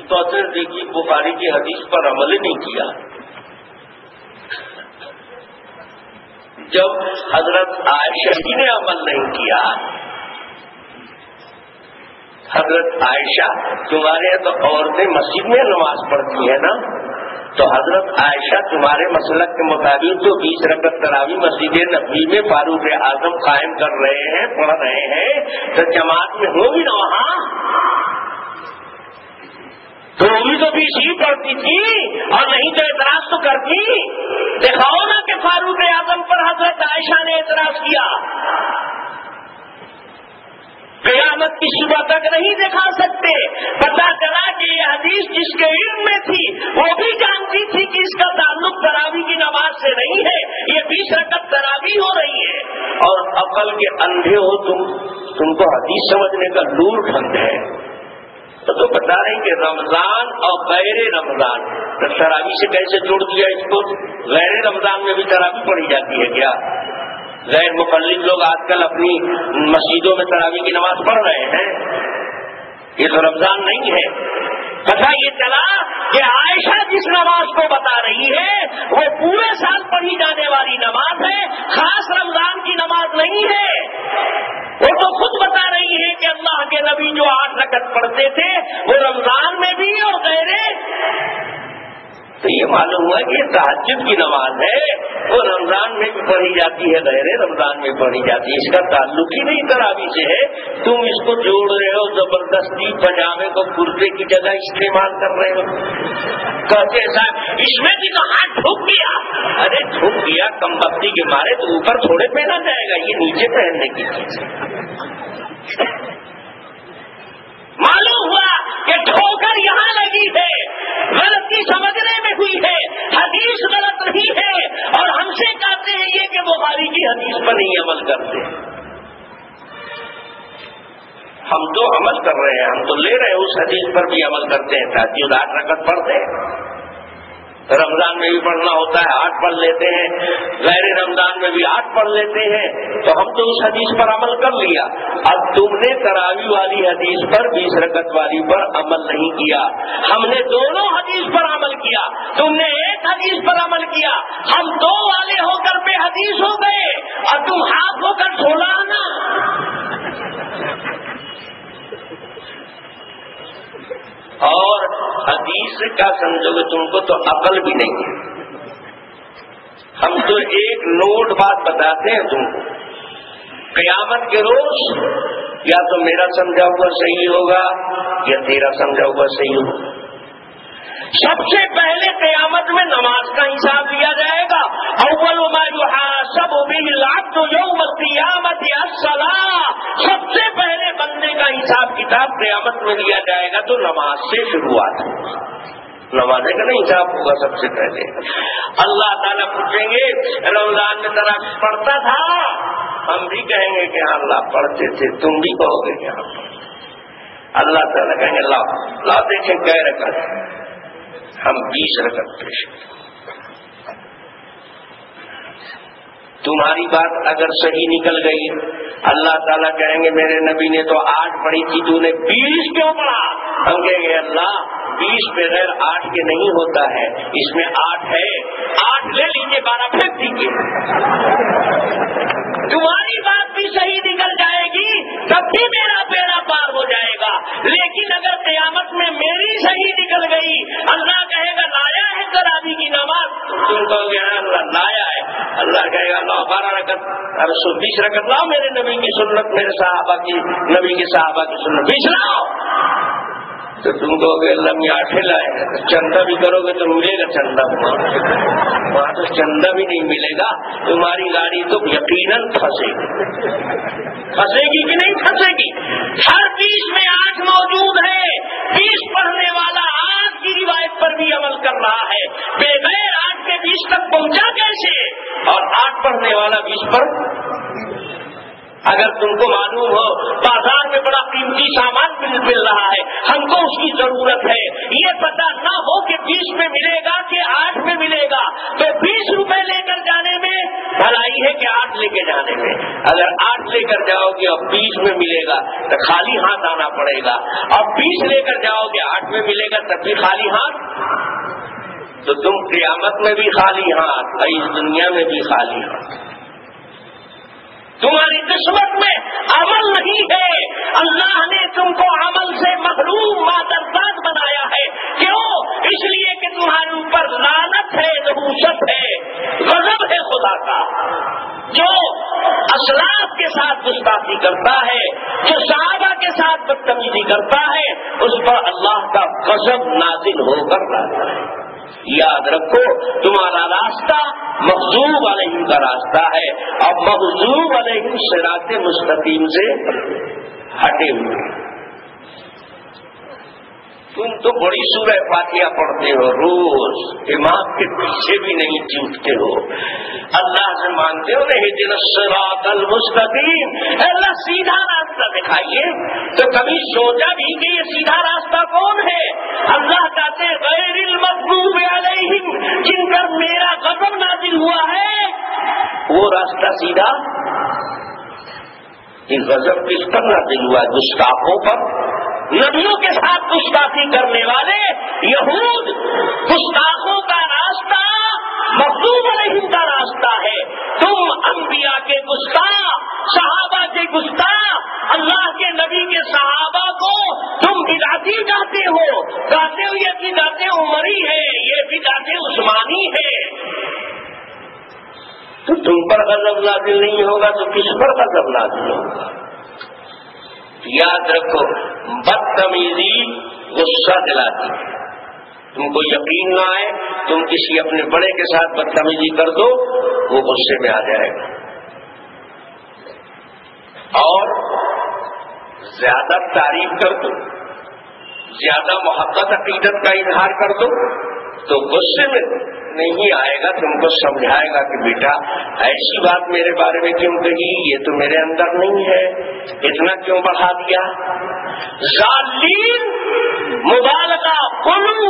تو دیکھیے بخاری کی حدیث پر عمل ہی نہیں کیا۔ جب حضرت عائشہ نے عمل نہیں کیا، حضرت عائشہ تمہارے تو عورتیں مسجد میں نماز پڑھتی ہیں نا، تو حضرت عائشہ تمہارے مسلک کے مطابق تو 20 رکعت تراویح مسجد نبوی میں فاروق اعظم قائم کر رہے ہیں، پڑھ رہے ہیں، تو جماعت میں ہوگی نا وہاں، تو وہ بھی تو 20 ہی پڑھتی تھی، اور نہیں تو اعتراض تو کرتی۔ دکھاؤ نا کہ فاروق اعظم پر حضرت عائشہ نے اعتراض کیا، قیامت کی صبح تک نہیں دکھا سکتے۔ پتا چلا کہ یہ حدیث جس کے علم میں تھی وہ بھی جانتی تھی کہ اس کا تعلق تراویح کی نماز سے نہیں ہے، یہ 20 رکعت تراویح ہو رہی ہے۔ اور عقل کے اندھے ہو تم کو حدیث سمجھنے کا لور ٹھنڈ ہے. تو بتا رہے ہیں کہ رمضان اور غیر رمضان تراویح سے کیسے جوڑ دیا اس کو؟ غیر رمضان میں بھی تراویح پڑھی جاتی ہے کیا؟ غیر مقلد لوگ آج کل اپنی مسجدوں میں تراویح کی نماز پڑھ رہے ہیں. یہ تو رمضان نہیں ہے. پتہ یہ چلا کہ عائشہ جس نماز کو بتا رہی ہے وہ پورے سال پڑھی جانے والی نماز ہے، خاص رمضان کی نماز نہیں ہے. وہ تو خود بتا رہی ہے کہ اللہ کے نبی جو 8 رکعت پڑھتے تھے وہ رمضان میں بھی اور غیر. تو یہ معلوم ہوا کہ یہ تہجد کی نماز ہے، وہ رمضان میں بھی پڑھی جاتی ہے، غیر رمضان میں پڑھی جاتی ہے. اس کا تعلق ہی نہیں تراویح سے ہے. تم اس کو جوڑ رہے ہو، زبردستی پجامے کو کرتے کی جگہ استعمال کر رہے ہو. کہتے صاحب اس میں بھی تو ہاتھ ٹھوک گیا. ارے ٹھوک گیا کم بختی کے مارے تو اوپر تھوڑے پہنا جائے گا، یہ نیچے پہننے کی چیز ہے. معلوم ہوا کہ ٹھوکر یہاں لگی ہے، غلطی سمجھنے میں ہوئی ہے، حدیث غلط نہیں ہے، اور ہم سے کہتے ہیں یہ کہ بخاری کی حدیث پر نہیں عمل کرتے. ہم تو عمل کر رہے ہیں، ہم تو لے رہے ہیں اس حدیث پر بھی عمل کرتے ہیں. تہجد 8 رکعت پڑھتے ہیں، رمضان میں بھی پڑھنا ہوتا ہے 8 پڑھ لیتے ہیں، غیر رمضان میں بھی 8 پڑھ لیتے ہیں. تو ہم تو اس حدیث پر عمل کر لیا. اب تم نے تراویح والی حدیث پر 20 رکعت والی پر عمل نہیں کیا. ہم نے دونوں حدیث پر عمل کیا، تم نے ایک حدیث پر عمل کیا. ہم 2 والے ہو کر بے حدیث ہو گئے اور تم ہاتھ ہو کر چھوڑا نا. اور حدیث کا سمجھو گے تم کو تو عقل بھی نہیں ہے. ہم تو ایک نوٹ بات بتاتے ہیں تم کو، قیامت کے روز یا تو میرا سمجھا ہوا صحیح ہوگا یا تیرا سمجھا ہوا صحیح ہوگا. سب سے پہلے قیامت میں نماز کا حساب لیا جائے گا. اول ما یحاسب به العبد یوم القیامت الصلاۃ. سب سے پہلے بندے کا حساب کتاب قیامت میں لیا جائے گا تو نماز سے شروعات ہوگی. نماز کا نہیں حساب ہوگا سب سے پہلے. اللہ تعالیٰ پوچھیں گے رمضان میں تراویح پڑھتا تھا؟ ہم بھی کہیں گے کہ ہاں اللہ پڑھتے تھے. تم بھی کہو گے کہ ہاں. اللہ تعالیٰ کہیں گے لا دیکھیں کہہ رکعت، ہم 20 رکعت پیش کریں. تمہاری بات اگر صحیح نکل گئی اللہ تعالیٰ کہیں گے میرے نبی نے تو 8 پڑھی تھی، تو نے 20 کیوں پڑھا؟ ہم کہیں گے اللہ 20 بغیر 8 کے نہیں ہوتا ہے، اس میں 8 ہے، 8 لے لیجیے 12 پھینک دیجیے. تمہاری بات بھی صحیح نکل جائے گی تب بھی میرا بیڑا پار ہو جائے گا. لیکن اگر قیامت میں میری صحیح نکل گئی اللہ کہے گا لایا ہے تراویح کی نماز، تم کہو گے اللہ لایا ہے. اللہ کہے گا 12 رکعت، اب 20 رکعت لاؤ میرے نبی کی سنت، میرے صحابہ کی، نبی کے صحابہ کی سنت 20 لاؤ. تو تم کہو گے اللہ میں 8 لائے. چندہ بھی کرو گے تو ملے گا چندہ، وہاں تو چندہ بھی نہیں ملے گا. تمہاری گاڑی تو یقیناً پھنسے گی کہ نہیں پھنسے گی. ہر 20 میں 8 موجود ہے. 20 پڑھنے والا آج کی روایت پر بھی عمل کر رہا ہے. بغیر 8 کے 20 تک پہنچا کیسے؟ اور 8 پڑھنے والا 20 پر. اگر تم کو معلوم ہو بازار میں بڑا قیمتی سامان مل رہا ہے، ہم کو اس کی ضرورت ہے، یہ پتہ نہ ہو کہ 20 میں ملے گا کہ 8 میں ملے گا، تو 20 روپے لے کر جانے میں بھلائی ہے کہ 8 لے کے جانے میں. اگر 8 لے کر جاؤ گے اور 20 میں ملے گا تو خالی ہاتھ آنا پڑے گا، اور 20 لے کر جاؤ گے 8 میں ملے گا تب بھی خالی ہاتھ. تو تم قیامت میں بھی خالی ہاتھ اور اس دنیا میں بھی خالی ہاتھ. تمہاری قسمت میں عمل نہیں ہے. اللہ نے تم کو عمل سے محروم مادرزاد بنایا ہے. کیوں؟ اس لیے کہ تمہارے اوپر لعنت ہے، نحوست ہے، غضب ہے خدا کا. جو اسلاف کے ساتھ گستاخی کرتا ہے، جو صحابہ کے ساتھ بدتمیزی کرتا ہے، اس پر اللہ کا غضب نازل ہو کر رہتا ہے. یاد رکھو تمہارا راستہ مغضوب علیہم کا راستہ ہے، اور مغضوب علیہم صراط مستقیم سے ہٹے ہوئے. تم تو بڑی سورہ فاتحہ پڑھتے ہو روز، امام کے پیچھے بھی نہیں ٹوٹتے ہو، اللہ سے مانگتے ہو اہدنا الصراط المستقیم، اللہ سیدھا راستہ دکھائیے، تو کبھی سوچا بھی کہ یہ سیدھا راستہ کون ہے؟ اللہ کہتے ہیں غیر المغضوب علیہم، جن پر میرا غضب نازل ہوا ہے وہ راستہ سیدھا؟ یہ غضب کس پر نازل ہوا ہے؟ گستاخوں پر، نبیوں کے ساتھ گستاخی کرنے والے یہود، گستاخوں کا راستہ مغضوب علیہم کا راستہ ہے۔ تم انبیاء کے گستاخ، صحابہ کے گستاخ، اللہ کے نبی کے صحابہ کو تم بدعتی کہتے ہو، کہتے ہو یہ بدعت عمری ہے، یہ بدعت عثمانی ہے۔ تو تم پر غضب نازل نہیں ہوگا تو کس پر غضب نازل ہوگا؟ یاد رکھو، بدتمیزی غصہ دلاتی ہے۔ تم کو یقین نہ آئے، تم کسی اپنے بڑے کے ساتھ بدتمیزی کر دو، وہ غصے میں آ جائے گا، اور زیادہ تعریف کر دو، زیادہ محبت عقیدت کا اظہار کر دو تو غصے میں نہیں آئے گا، تم کو سمجھائے گا کہ بیٹا ایسی بات میرے بارے میں کیوں کہی، یہ تو میرے اندر نہیں ہے، اتنا کیوں بڑھا دیا۔ ظالین مبالغہ، غلو،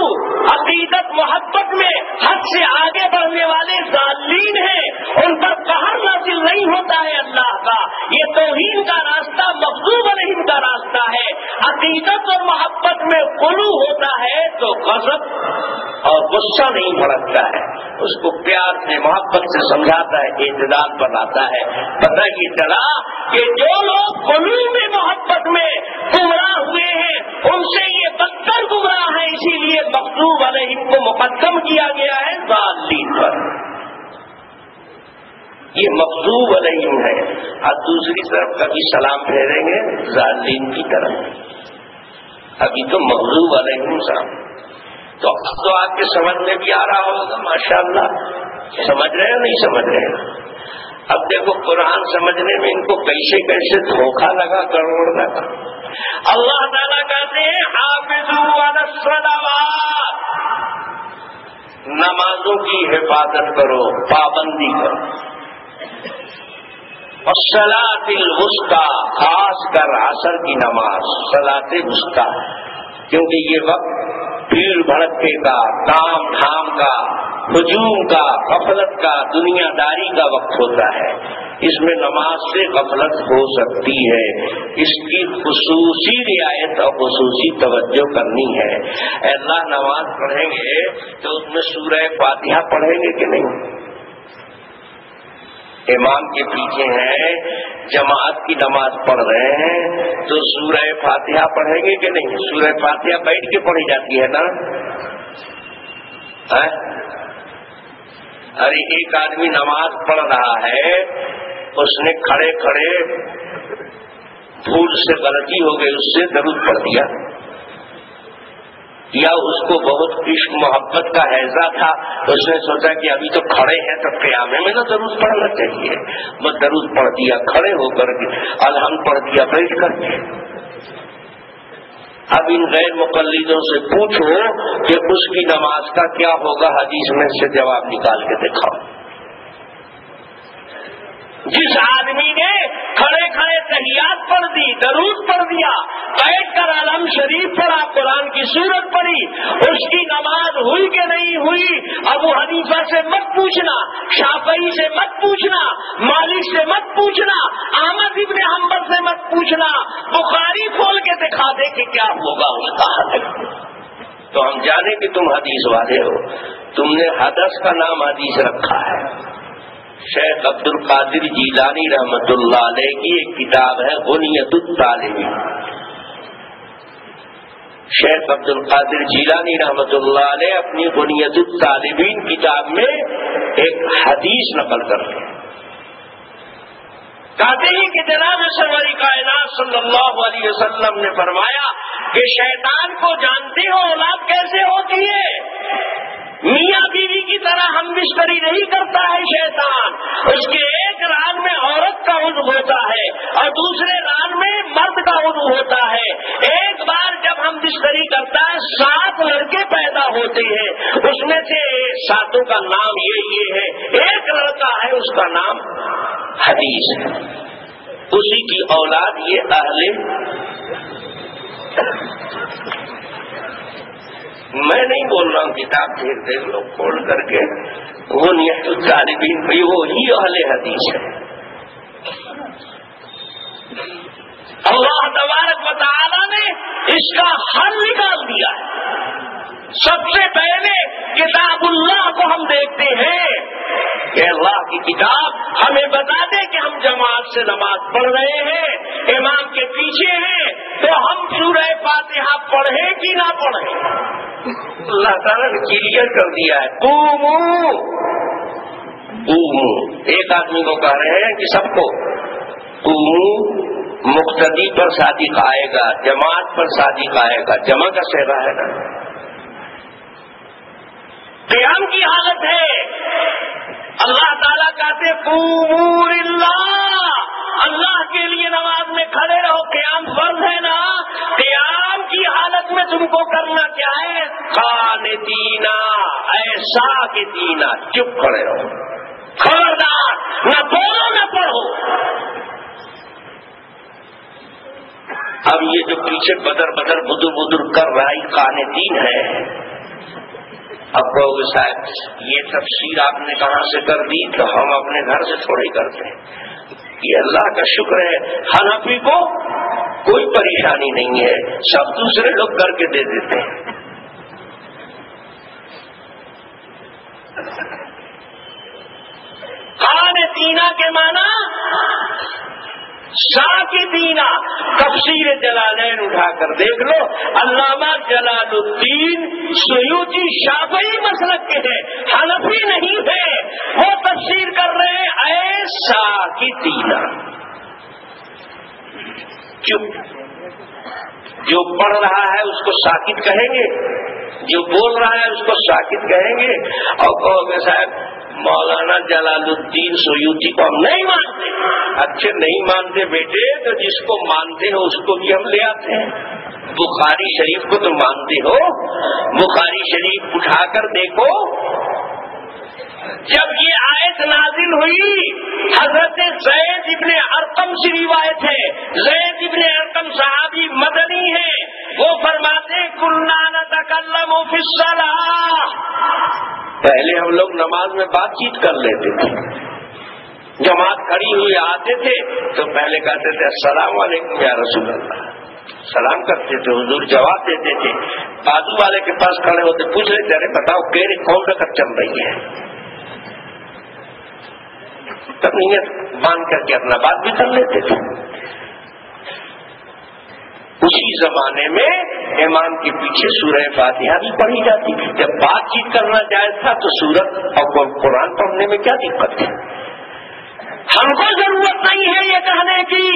عقیدت محبت میں حد سے آگے بڑھنے والے ظالین ہیں، ان پر قہر نازل نہیں ہوتا ہے اللہ کا۔ یہ توہین کا راستہ مغضوب علیہم کا راستہ ہے۔ عقیدت اور محبت میں غلو ہوتا ہے تو غضب اور غصہ نہیں بھڑکتا ہے، اس کو پیار سے محبت سے سمجھاتا ہے، اعتدال پر لاتا ہے۔ پتہ یہ چلا کہ جو لوگ غلو میں محبت میں گمراہ ہوئے ہیں ان سے یہ بدتر گمراہ ہیں، اسی لیے مغضوب علیہم کو مقدم کیا گیا ہے ظالین پر۔ یہ مغضوب علیہم ہے، اور دوسری طرف کبھی سلام پھیریں گے ظالین کی طرف، ابھی تو مغضوب علیہم سلام۔ تو اب تو آپ کے سمجھ میں بھی آ رہا ہوگا ماشاءاللہ، سمجھ رہے ہیں نہیں سمجھ رہے ہیں؟ اب دیکھو قرآن سمجھنے میں ان کو کیسے کیسے دھوکہ لگا، گڑبڑ لگا۔ اللہ تعالیٰ کہتے ہیں حافظوا علی الصلوات، نمازوں کی حفاظت کرو، پابندی کرو، والصلاۃ الوسطی، خاص کر عصر کی نماز صلاۃ وسطی، کیونکہ یہ وقت بھیڑ بھڑکے کا، کام دھام کا، ہجوم کا، غفلت کا، دنیا داری کا وقت ہوتا ہے، اس میں نماز سے غفلت ہو سکتی ہے، اس کی خصوصی رعایت اور خصوصی توجہ کرنی ہے۔ اللہ نماز پڑھیں گے تو اس میں سورہ فاتحہ پڑھیں گے کہ نہیں؟ امام کے پیچھے ہیں، جماعت کی نماز پڑھ رہے ہیں تو سورہ فاتحہ پڑھیں گے کہ نہیں؟ سورہ فاتحہ بیٹھ کے پڑھی جاتی ہے نا۔ ارے ایک آدمی نماز پڑھ رہا ہے، اس نے کھڑے کھڑے بھول سے غلطی ہو گئی، اس سے درود پڑھ دیا، یا اس کو بہت عشق محبت کا حیضہ تھا، اس نے سوچا کہ ابھی تو کھڑے ہیں تو قیامے میں نہ درود پڑھنا چاہیے، بس درود پڑھ دیا کھڑے ہو کر کے، الحمد پڑھ دیا بیٹھ کر کے۔ اب ان غیر مقلدوں سے پوچھو کہ اس کی نماز کا کیا ہوگا، حدیث میں سے جواب نکال کے دکھاؤ۔ جس آدمی نے کھڑے کھڑے تحیات پڑھ دی، درود پڑھ دیا، بیٹھ کر علم شریف پڑھا، قرآن کی سورت پڑھی، اس کی نماز ہوئی کہ نہیں ہوئی ابو حنیفہ سے مت پوچھنا، شافعی سے مت پوچھنا، مالک سے مت پوچھنا، احمد ابن حنبل سے مت پوچھنا، بخاری کھول کے دکھا دے کہ کیا ہوگا اس کا حل۔ تو ہم جانے کہ تم حدیث والے ہو، تم نے حدث کا نام حدیث رکھا ہے۔ شیخ عبد القادر جیلانی رحمت اللہ علیہ کی ایک کتاب ہے غنیۃ الطالبین۔ شیخ عبد القادر جیلانی رحمت اللہ علیہ اپنی غنیۃ الطالبین کتاب میں ایک حدیث نقل کرتے ہیں، کہتے ہیں کہ جناب سرور کائنات صلی اللہ علیہ وسلم نے فرمایا کہ شیطان کو جانتے ہو اولاد کیسے ہوتی ہے؟ میاں بیوی کی طرح ہم بستری نہیں کرتا ہے شیطان، اس کے ایک ران میں عورت کا عضو ہوتا ہے اور دوسرے ران میں مرد کا عضو ہوتا ہے۔ ایک بار جب ہم بستری کرتا ہے ساتوں کا نام یہ ہے. ایک لڑکا ہے اس کا نام حدیث ہے, اسی کی اولاد یہ اہل. میں نہیں بول رہا ہوں, کتاب دیکھ لو کھول کر کے, وہ نیت الطالبین بھی وہی اہل حدیث ہے. اللہ تبارک و تعالی نے اس کا حل نکال دیا ہے. سب سے پہلے کتاب اللہ کو ہم دیکھتے ہیں کہ اللہ کی کتاب ہمیں بتا دے کہ ہم جماعت سے نماز پڑھ رہے ہیں, امام کے پیچھے ہیں, تو ہم سورہ فاتحہ پڑھیں کہ نہ پڑھیں. اللہ تعالیٰ نے کلیئر کر دیا ہے. قوموا, ایک آدمی کو کہہ رہے ہیں کہ سب کو قوموا, مقتدی پر صادق آئے گا, جماعت پر صادق آئے گا. جمع کا صیغہ ہے نا, قیام کی حالت ہے. اللہ تعالیٰ کہتے قوموا للہ, اللہ کے لیے نماز میں کھڑے رہو. قیام فرض ہے نا, قیام کی حالت میں تم کو کرنا کیا ہے؟ قانتین, ایسا کہ دینا, چپ کھڑے رہو, خبردار نہ بولو نہ پڑھو. اب یہ جو پیچھے بدر بدر کر رہا ہے قانتین ہے. اب کہو گے صاحب یہ تفسیر آپ نے کہاں سے کر دی؟ تو ہم اپنے گھر سے تھوڑی کرتے ہیں. یہ اللہ کا شکر ہے, حنفی کو کوئی پریشانی نہیں ہے, سب دوسرے لوگ کر کے دے دیتے ہیں. قانتینا کے معنی ساکتینا. تفسیر جلالین اٹھا کر دیکھ لو, علامہ جلال الدین سیوطی شافعی مسلک کے ہیں, حنفی نہیں ہے. وہ تفسیر کر رہے ہیں اے ساکتینا, چپ. جو پڑھ رہا ہے اس کو ساکت کہیں گے, جو بول رہا ہے اس کو ساکت کہیں گے. اور کہو گے صاحب مولانا جلال الدین سیوطی کو ہم نہیں مانتے. اچھے نہیں مانتے بیٹے, تو جس کو مانتے ہو اس کو بھی ہم لے آتے ہیں. بخاری شریف کو تو مانتے ہو, بخاری شریف اٹھا کر دیکھو. جب یہ آیت نازل ہوئی, حضرت زید ابن ارقم سے روایت ہے, زید ابن ارقم صحابی مدنی ہے, وہ فرماتے کنا نتکلم فی الصلاۃ, پہلے ہم لوگ نماز میں بات چیت کر لیتے تھے. جماعت کھڑی ہوئی آتے تھے تو پہلے کہتے تھے السلام علیکم یا رسول اللہ, سلام کرتے تھے, حضور جواب دیتے تھے. بازو والے کے پاس کھڑے ہوتے پوچھ رہے تھے ارے بتاؤ کیری کون رکعت چل رہی ہے, تب نیت مان کر کے اپنا بات بھی کر لیتے تھے. اسی زمانے میں امام کے پیچھے سورہ فاتحہ بھی پڑھی جاتی تھی. جب بات چیت کرنا جائز تھا تو سورت اور قرآن پڑھنے میں کیا دقت ہے؟ ہم کو ضرورت نہیں ہے یہ کہنے کی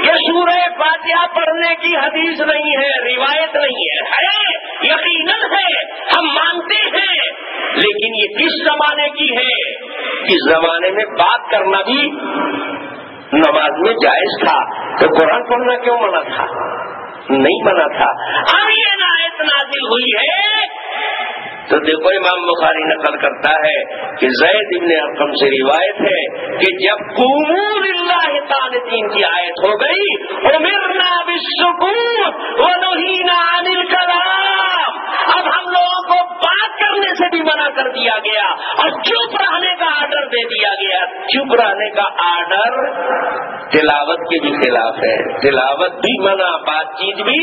کہ سورہ فاتحہ پڑھنے کی حدیث نہیں ہے, روایت نہیں ہے. یقیناً ہے, ہم مانتے ہیں, لیکن یہ کس زمانے کی ہے؟ اس زمانے میں بات کرنا بھی نماز میں جائز تھا, تو قرآن پڑھنا کیوں منع تھا؟ نہیں منع تھا. اب یہ آیت نازل ہوئی ہے تو دیکھو امام بخاری نقل کرتا ہے کہ زید ابن ارقم سے روایت ہے کہ جب قوموا للہ قانتین کی آیت ہو گئی, امرنا بالسکوت ونہینا عن الکلام, اب ہم لوگوں کو بات کرنے سے بھی منع کر دیا گیا اور چپ رہنے کا آرڈر دے دیا گیا. چپ رہنے کا آرڈر تلاوت کے بھی خلاف ہے, تلاوت بھی منع, بات چیت بھی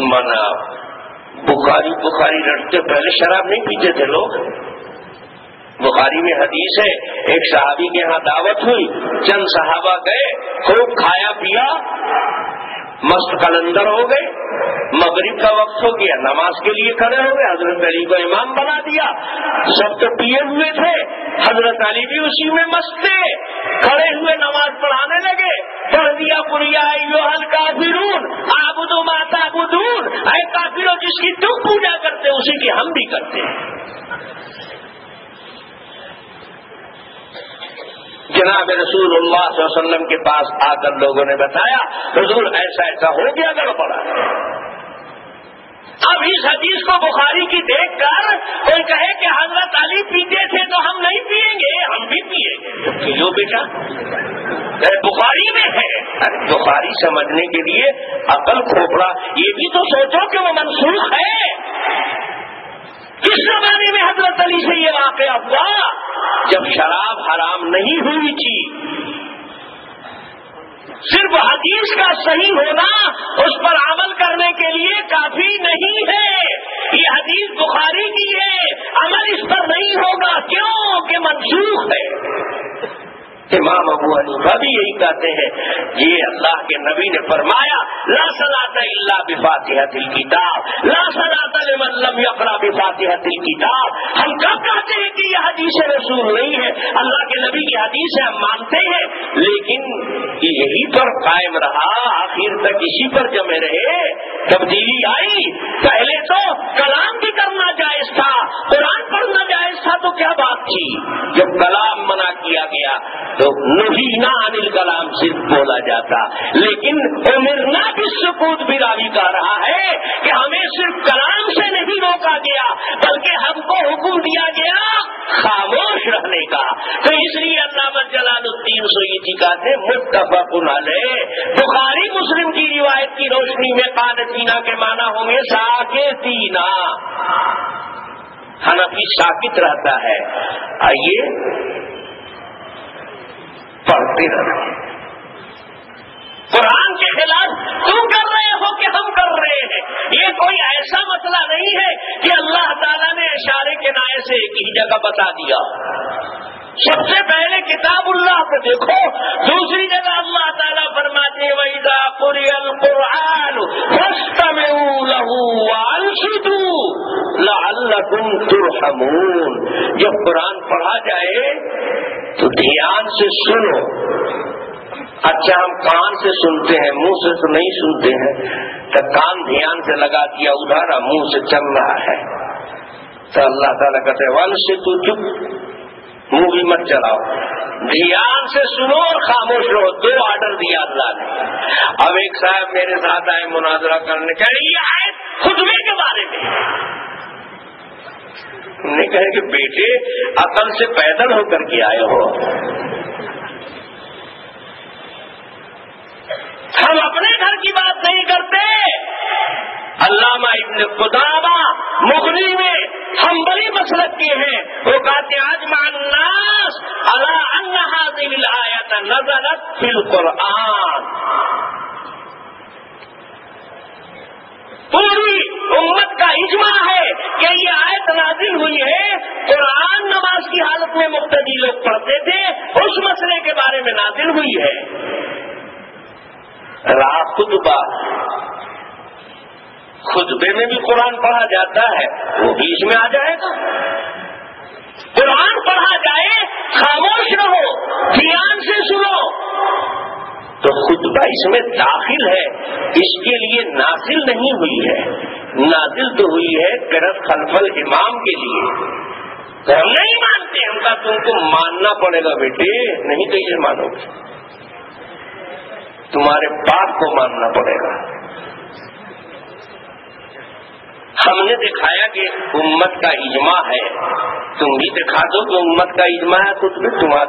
منع. بخاری رٹتے پہلے شراب نہیں پیتے تھے لوگ. بخاری میں حدیث ہے ایک صحابی کے ہاں دعوت ہوئی, چند صحابہ گئے, خوب کھایا پیا, مست قلندر ہو گئے. مغرب کا وقت ہو گیا, نماز کے لیے کھڑے ہو گئے, حضرت علی کو امام بنا دیا. سب تو پیے ہوئے تھے, حضرت علی بھی اسی میں مست تھے, کھڑے ہوئے نماز پڑھانے لگے. پڑھ دیا قل یا ایھا الکافرون اعبدوا ما تعبدون, اے کافروں جس کی تم پوجا کرتے اسی کی ہم بھی کرتے ہیں. جناب رسول اللہ صلی اللہ علیہ وسلم کے پاس آ کر لوگوں نے بتایا حضور ایسا ایسا ہو گیا گڑبڑا. اب اس حدیث کو بخاری کی دیکھ کر کوئی کہے کہ حضرت علی پیتے تھے تو ہم نہیں پیئیں گے، ہم بھی پیئیں گے، پیو بیٹا، بخاری میں ہے۔ بخاری سمجھنے کے لیے عقل کھوپڑا یہ بھی تو سوچو کہ وہ منسوخ ہے۔ کس زمانے میں حضرت علی سے یہ واقعہ ہوا؟ جب شراب حرام نہیں ہوئی تھی۔ صرف حدیث کا صحیح ہونا اس پر عمل کرنے کے لیے کافی نہیں ہے۔ یہ حدیث بخاری کی ہے، عمل اس پر نہیں ہوگا، کیوں کہ منسوخ ہے۔ امام ابو حنیفہ بھی یہی کہتے ہیں، یہ اللہ کے نبی نے فرمایا لا صلاۃ الا بفاتحۃ الکتاب، لا صلاۃ لمن لم یقرأ بفاتحۃ الکتاب۔ ہم کب کہتے ہیں کہ یہ حدیث رسول نہیں ہے؟ اللہ کے نبی کی حدیث ہے، ہم مانتے ہیں، لیکن یہی پر قائم رہا، آخر تک اسی پر جمے رہے۔ تبدیلی آئی، پہلے تو کلام بھی کرنا جائز تھا، قرآن پڑھنا جائز تھا، تو کیا بات تھی؟ جب کلام منع کیا گیا تو نہینا عن الکلام صرف بولا جاتا، لیکن امرنا بالسکوت بھی راوی کا رہا ہے کہ ہمیں صرف کلام سے نہیں روکا گیا بلکہ ہم کو حکم دیا گیا خاموش رہنے کا۔ تو اس لیے علامہ جلال الدین سیوطی کہتے ہیں متفق علیہ، بخاری مسلم کی روایت کی روشنی میں قانتینا کے معنی ہوں گے ساکتینا، حنفی ساکت رہتا ہے۔ آئیے پڑھتے رہے، قرآن کے خلاف تم کر رہے ہو کہ ہم کر رہے ہیں، یہ کوئی ایسا مسئلہ نہیں ہے کہ اللہ تعالیٰ نے اشارے کے نائے سے ایک ہی جگہ بتا دیا۔ سب سے پہلے کتاب اللہ کو دیکھو، دوسری جگہ اللہ تعالیٰ فرماتے ہیں وَإِذَا قُرِئَ الْقُرْآنُ فَاسْتَمِعُوا لَهُ وَأَنصِتُوا لَعَلَّكُمْ تُرْحَمُونَ۔ جب قرآن پڑھا جائے تو دھیان سے سنو۔ اچھا ہم کان سے سنتے ہیں، منہ سے تو نہیں سنتے ہیں، تو کان دھیان سے لگا دیا ادھر، منہ سے چل رہا ہے، تو اللہ تعالیٰ کہتے ہیں وَانصِتُوا، چپ، منہ بھی مت چلاؤ، دھیان سے سنو اور خاموش رہو۔ دو آرڈر دیا اللہ نے۔ اب ایک صاحب میرے ساتھ آئے مناظرہ کرنے، کہہ رہے یہ آیت خطبے کے بارے میں۔ نے کہے کہ بیٹے عقل سے پیدل ہو کر کے آئے ہو، ہم اپنے گھر کی بات نہیں کرتے۔ علامہ ابن قدامہ مغنی میں حنبلی مسلک کے ہیں، وہ کہتے ہیں اجمع الناس علی ان هذه الآیۃ نزلت فی القرآن۔ پوری امت کا اجماع ہے کہ یہ آیت نازل ہوئی ہے، قرآن نماز کی حالت میں مقتدی لوگ پڑھتے تھے، اس مسئلے کے بارے میں نازل ہوئی ہے۔ رہا خطبہ، خطبے میں بھی قرآن پڑھا جاتا ہے، وہ بھی اس میں آ جائے گا۔ قرآن پڑھا جائے، خاموش رہو، دھیان سے سنو، تو خطبہ اس میں داخل ہے، اس کے لیے نازل نہیں ہوئی ہے، نازل تو ہوئی ہے قرأت خلف الامام کے لیے۔ تو ہم نہیں مانتے، ہم کا تم کو ماننا پڑے گا بیٹے، نہیں تو یہ مانو گے، تمہارے باپ کو ماننا پڑے گا۔ ہم نے دکھایا کہ امت کا اجماع ہے، تم بھی دکھا دو کہ امت کا اجماع ہے،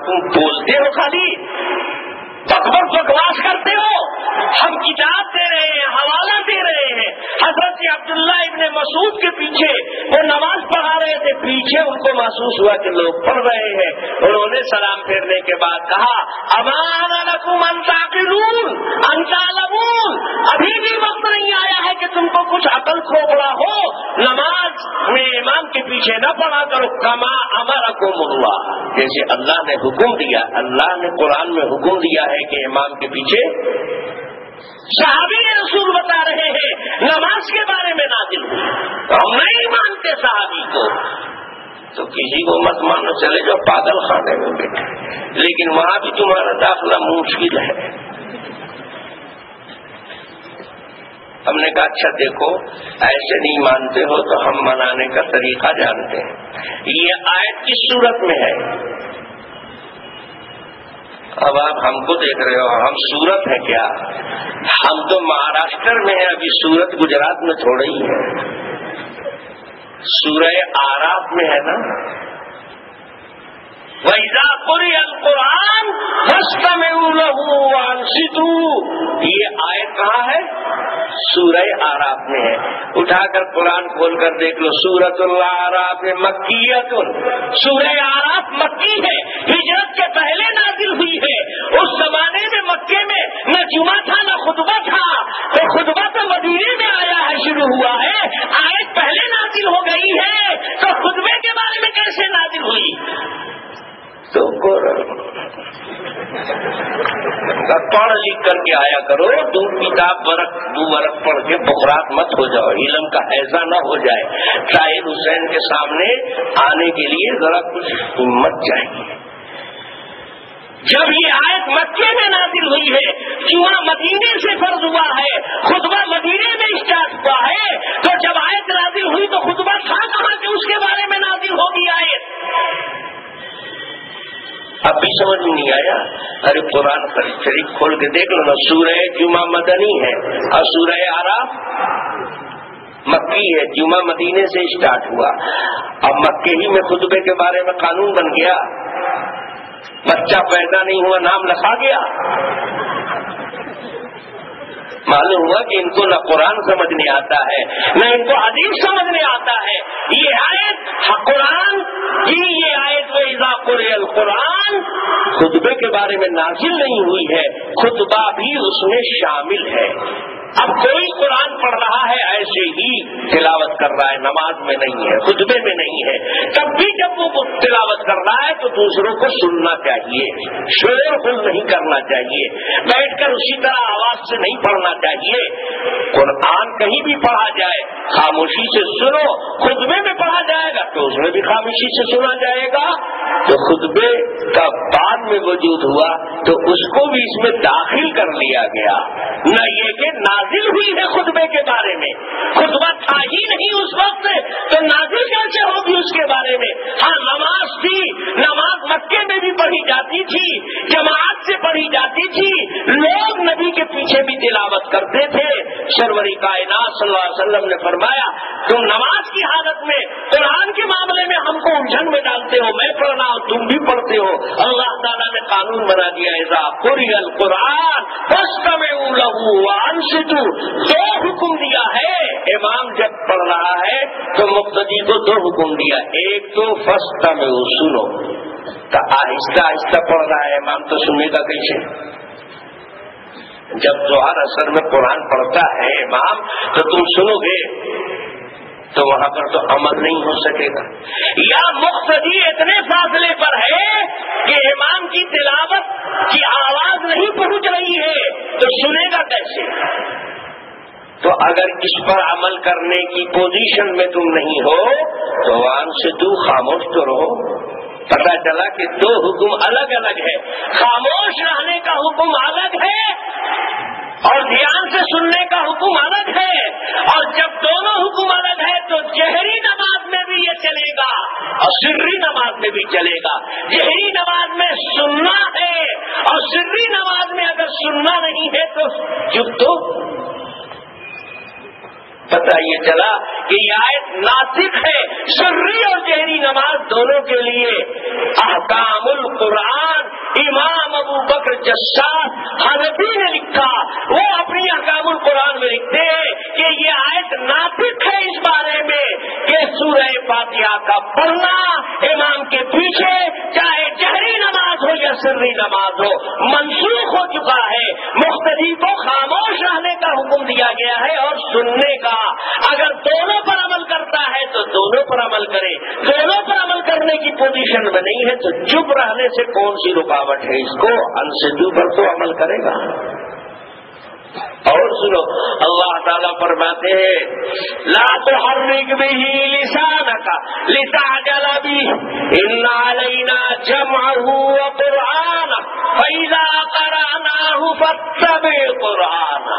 تم بولتے ہو خالی، بکواس کرتے ہو۔ ہم کتاب دے رہے ہیں، حوالہ دے رہے ہیں۔ حضرت عبداللہ ابن مسعود کے پیچھے وہ نماز پڑھا رہے تھے، پیچھے ان کو محسوس ہوا کہ لوگ پڑھ رہے ہیں، انہوں نے سلام پھیرنے کے بعد کہا امان لکم ان تعقلون ان تعلمون، ابھی بھی وقت نہیں آیا ہے کہ تم کو کچھ عقل کھوپڑا ہو، نماز میں امام کے پیچھے نہ پڑھا کرو، کما امرکم اللہ، جیسے اللہ نے حکم دیا۔ اللہ نے قرآن میں حکم دیا ہے کہ امام کے پیچھے، صحابی رسول بتا رہے ہیں نماز کے بارے میں نازل ہوئی، ہم نہیں مانتے صحابی کو، تو کسی کو مت مانو، چلے جاؤ پاگل خانے میں بیٹھے، لیکن وہاں بھی تمہارا داخلہ مشکل ہے۔ ہم نے کہا اچھا دیکھو ایسے نہیں مانتے ہو تو ہم منانے کا طریقہ جانتے ہیں۔ یہ آیت کس صورت میں ہے؟ اب آپ ہم کو دیکھ رہے ہو، ہم سورت ہے کیا؟ ہم تو مہاراشٹر میں ہیں، ابھی سورت گجرات میں تھوڑا ہی ہے، سورہ آراف میں ہے نا۔ وَإِذَا قُرِئَ الْقُرْآنُ فَاسْتَمِعُوا لَهُ وَأَنصِتُوا، یہ آیت کہاں ہے؟ سورہ آراف میں ہے۔ اٹھا کر قرآن کھول کر دیکھ لو، سورۃ الأعراف مکیۃ، سورہ آراف مکی ہے، ہجرت کے پہلے نازل ہوئی ہے۔ اس زمانے میں مکے میں نہ جمعہ تھا نہ خطبہ تھا، تو خطبہ تو مدینے میں آیا ہے، شروع ہوا ہے، آیت پہلے نازل ہو گئی ہے، تو خطبے کے بارے میں کیسے نازل ہوئی؟ تو پڑھ لکھ کر کے آیا کرو، دو کتاب دو ورق پڑھ کے بخرات مت ہو جاؤ، علم کا حیضہ نہ ہو جائے۔ طاہر حسین کے سامنے آنے کے لیے ذرا کچھ ہمت چاہیے۔ جب یہ آیت مکے میں نازل ہوئی ہے، جمعہ مدینے سے فرض ہوا ہے، خطبہ مدینے میں اسٹارٹ ہوا ہے، تو جب آیت نازل ہوئی تو خطبہ تھا کہاں کہ اس کے بارے میں نازل ہوگی آیت؟ اب بھی سمجھ میں نہیں آیا؟ ارے قرآن شریف کھول کے دیکھ لو نا، سورہ جمعہ مدنی ہے اور سورہ آراف مکی ہے، جمعہ مدینے سے اسٹارٹ ہوا، اب مکے ہی میں خطبے کے بارے میں قانون بن گیا، بچہ پیدا نہیں ہوا نام لکھا گیا۔ معلوم ہوا کہ ان کو نہ قرآن سمجھنے آتا ہے نہ ان کو حدیث سمجھنے آتا ہے۔ یہ آیت قرآن کی، یہ آیت وَإِذَا قُرِئَ الْقُرْآنُ خطبے کے بارے میں نازل نہیں ہوئی ہے، خطبہ بھی اس میں شامل ہے۔ اب کوئی قرآن پڑھ رہا ہے ایسے ہی تلاوت کر رہا ہے، نماز میں نہیں ہے، خطبے میں نہیں ہے، تب بھی جب وہ تلاوت کر رہا ہے تو دوسروں کو سننا چاہیے، شور غل نہیں کرنا چاہیے، بیٹھ کر اسی طرح آواز سے نہیں پڑھنا چاہیے۔ قرآن کہیں بھی پڑھا جائے خاموشی سے سنو، خطبے میں پڑھا جائے گا تو اس میں بھی خاموشی سے سنا جائے گا۔ تو خطبے کا بعد میں وجود ہوا تو اس کو بھی اس میں داخل کر لیا گیا، نہ یہ کہ نازل ہوئی ہے خطبے کے بارے میں، خطبہ تھا ہی نہیں اس وقت تو نازل کیسے ہوگی اس کے بارے میں؟ ہاں نماز تھی، نماز مکے میں بھی پڑھی جاتی تھی، جماعت سے پڑھی جاتی تھی، لوگ نبی کے پیچھے بھی تلاوت کرتے تھے۔ سرور کائنات صلی اللہ علیہ وسلم نے فرمایا، تم نماز کی حالت میں قرآن کے معاملے میں ہم کو الجھن میں ڈالتے ہو، میں پڑھنا ہوں تم بھی پڑھتے ہو۔ اللہ تعالیٰ نے قانون بنا دیا، اذا قرئ القرآن فاستمعوا له وانصتوا، دو حکم دیا ہے۔ امام جب پڑھ رہا ہے تو مقتدی کو دو حکم دیا، ایک تو فاستمعوا سنو، تو آہستہ آہستہ پڑھ رہا ہے امام تو سنے گا کیسے؟ جب ظہر اثر میں قرآن پڑھتا ہے امام تو تم سنو گے تو وہاں پر تو عمل نہیں ہو سکے گا، یا مقتدی اتنے فاصلے پر ہے کہ امام کی تلاوت کی آواز نہیں پہنچ رہی ہے تو سنے گا کیسے؟ تو اگر اس پر عمل کرنے کی پوزیشن میں تم نہیں ہو تو وہاں سے تو خاموش تو رہو۔ پتا چلا کہ دو حکم الگ الگ ہے، خاموش رہنے کا حکم الگ ہے اور دھیان سے سننے کا حکم الگ ہے، اور جب دونوں حکم الگ ہے تو جہری نماز میں بھی یہ چلے گا اور سری نماز میں بھی چلے گا۔ جہری نماز میں سننا ہے اور سری نماز میں اگر سننا نہیں ہے تو چپ تو۔ پتہ یہ چلا کہ یہ آیت ناسخ ہے، سری اور جہری نماز دونوں کے لیے۔ احکام القرآن امام ابو بکر جساس حنفی نے لکھا، وہ اپنی احکام القرآن میں لکھتے ہیں کہ یہ آیت ناسخ ہے اس بارے میں کہ سورہ فاتحہ کا پڑھنا امام کے پیچھے چاہے جہری نماز ہو یا سری نماز ہو منسوخ ہو چکا ہے۔ مقتدی کو خاموش رہنے کا حکم دیا گیا ہے اور سننے کا۔ اگر دونوں پر عمل کرتا ہے تو دونوں پر عمل کرے، دونوں پر عمل کرنے کی پوزیشن میں نہیں ہے تو چپ رہنے سے کون سی رکاوٹ ہے اس کو؟ انصتوا پر تو عمل کرے گا۔ اور سنو، اللہ تعالیٰ فرماتے ہیں لا تحرک به لسانك لتعجل به ان علینا جمعه وقرآنه فإذا قرأناه فاتبع قرآنه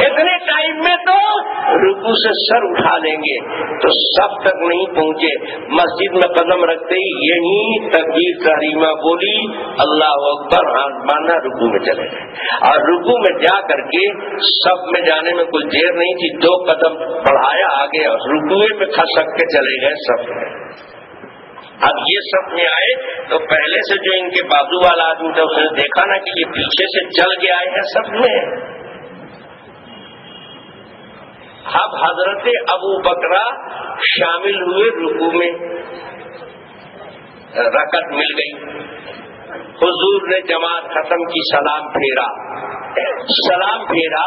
اتنے ٹائم میں تو رکوع سے سر اٹھا لیں گے، تو سب تک نہیں پہنچے، مسجد میں قدم رکھتے ہی یہی تکبیر تحریمہ بولی، اللہ اکبر، ہاتھ باندھا، رکوع میں چلے گئے، اور رکوع میں جا کر کے سب میں جانے میں کوئی دیر نہیں تھی، 2 قدم بڑھایا آگے اور رکوع میں کھسک کے چلے گئے سب میں۔ اب یہ سب میں آئے تو پہلے سے جو ان کے بازو والا آدمی تھا اس نے دیکھا نا کہ یہ پیچھے سے چل کے آئے ہیں سب میں۔ اب حضرت ابو بکرہ شامل ہوئے رکوع میں، رکعت مل گئی، حضور نے جماعت ختم کی، سلام پھیرا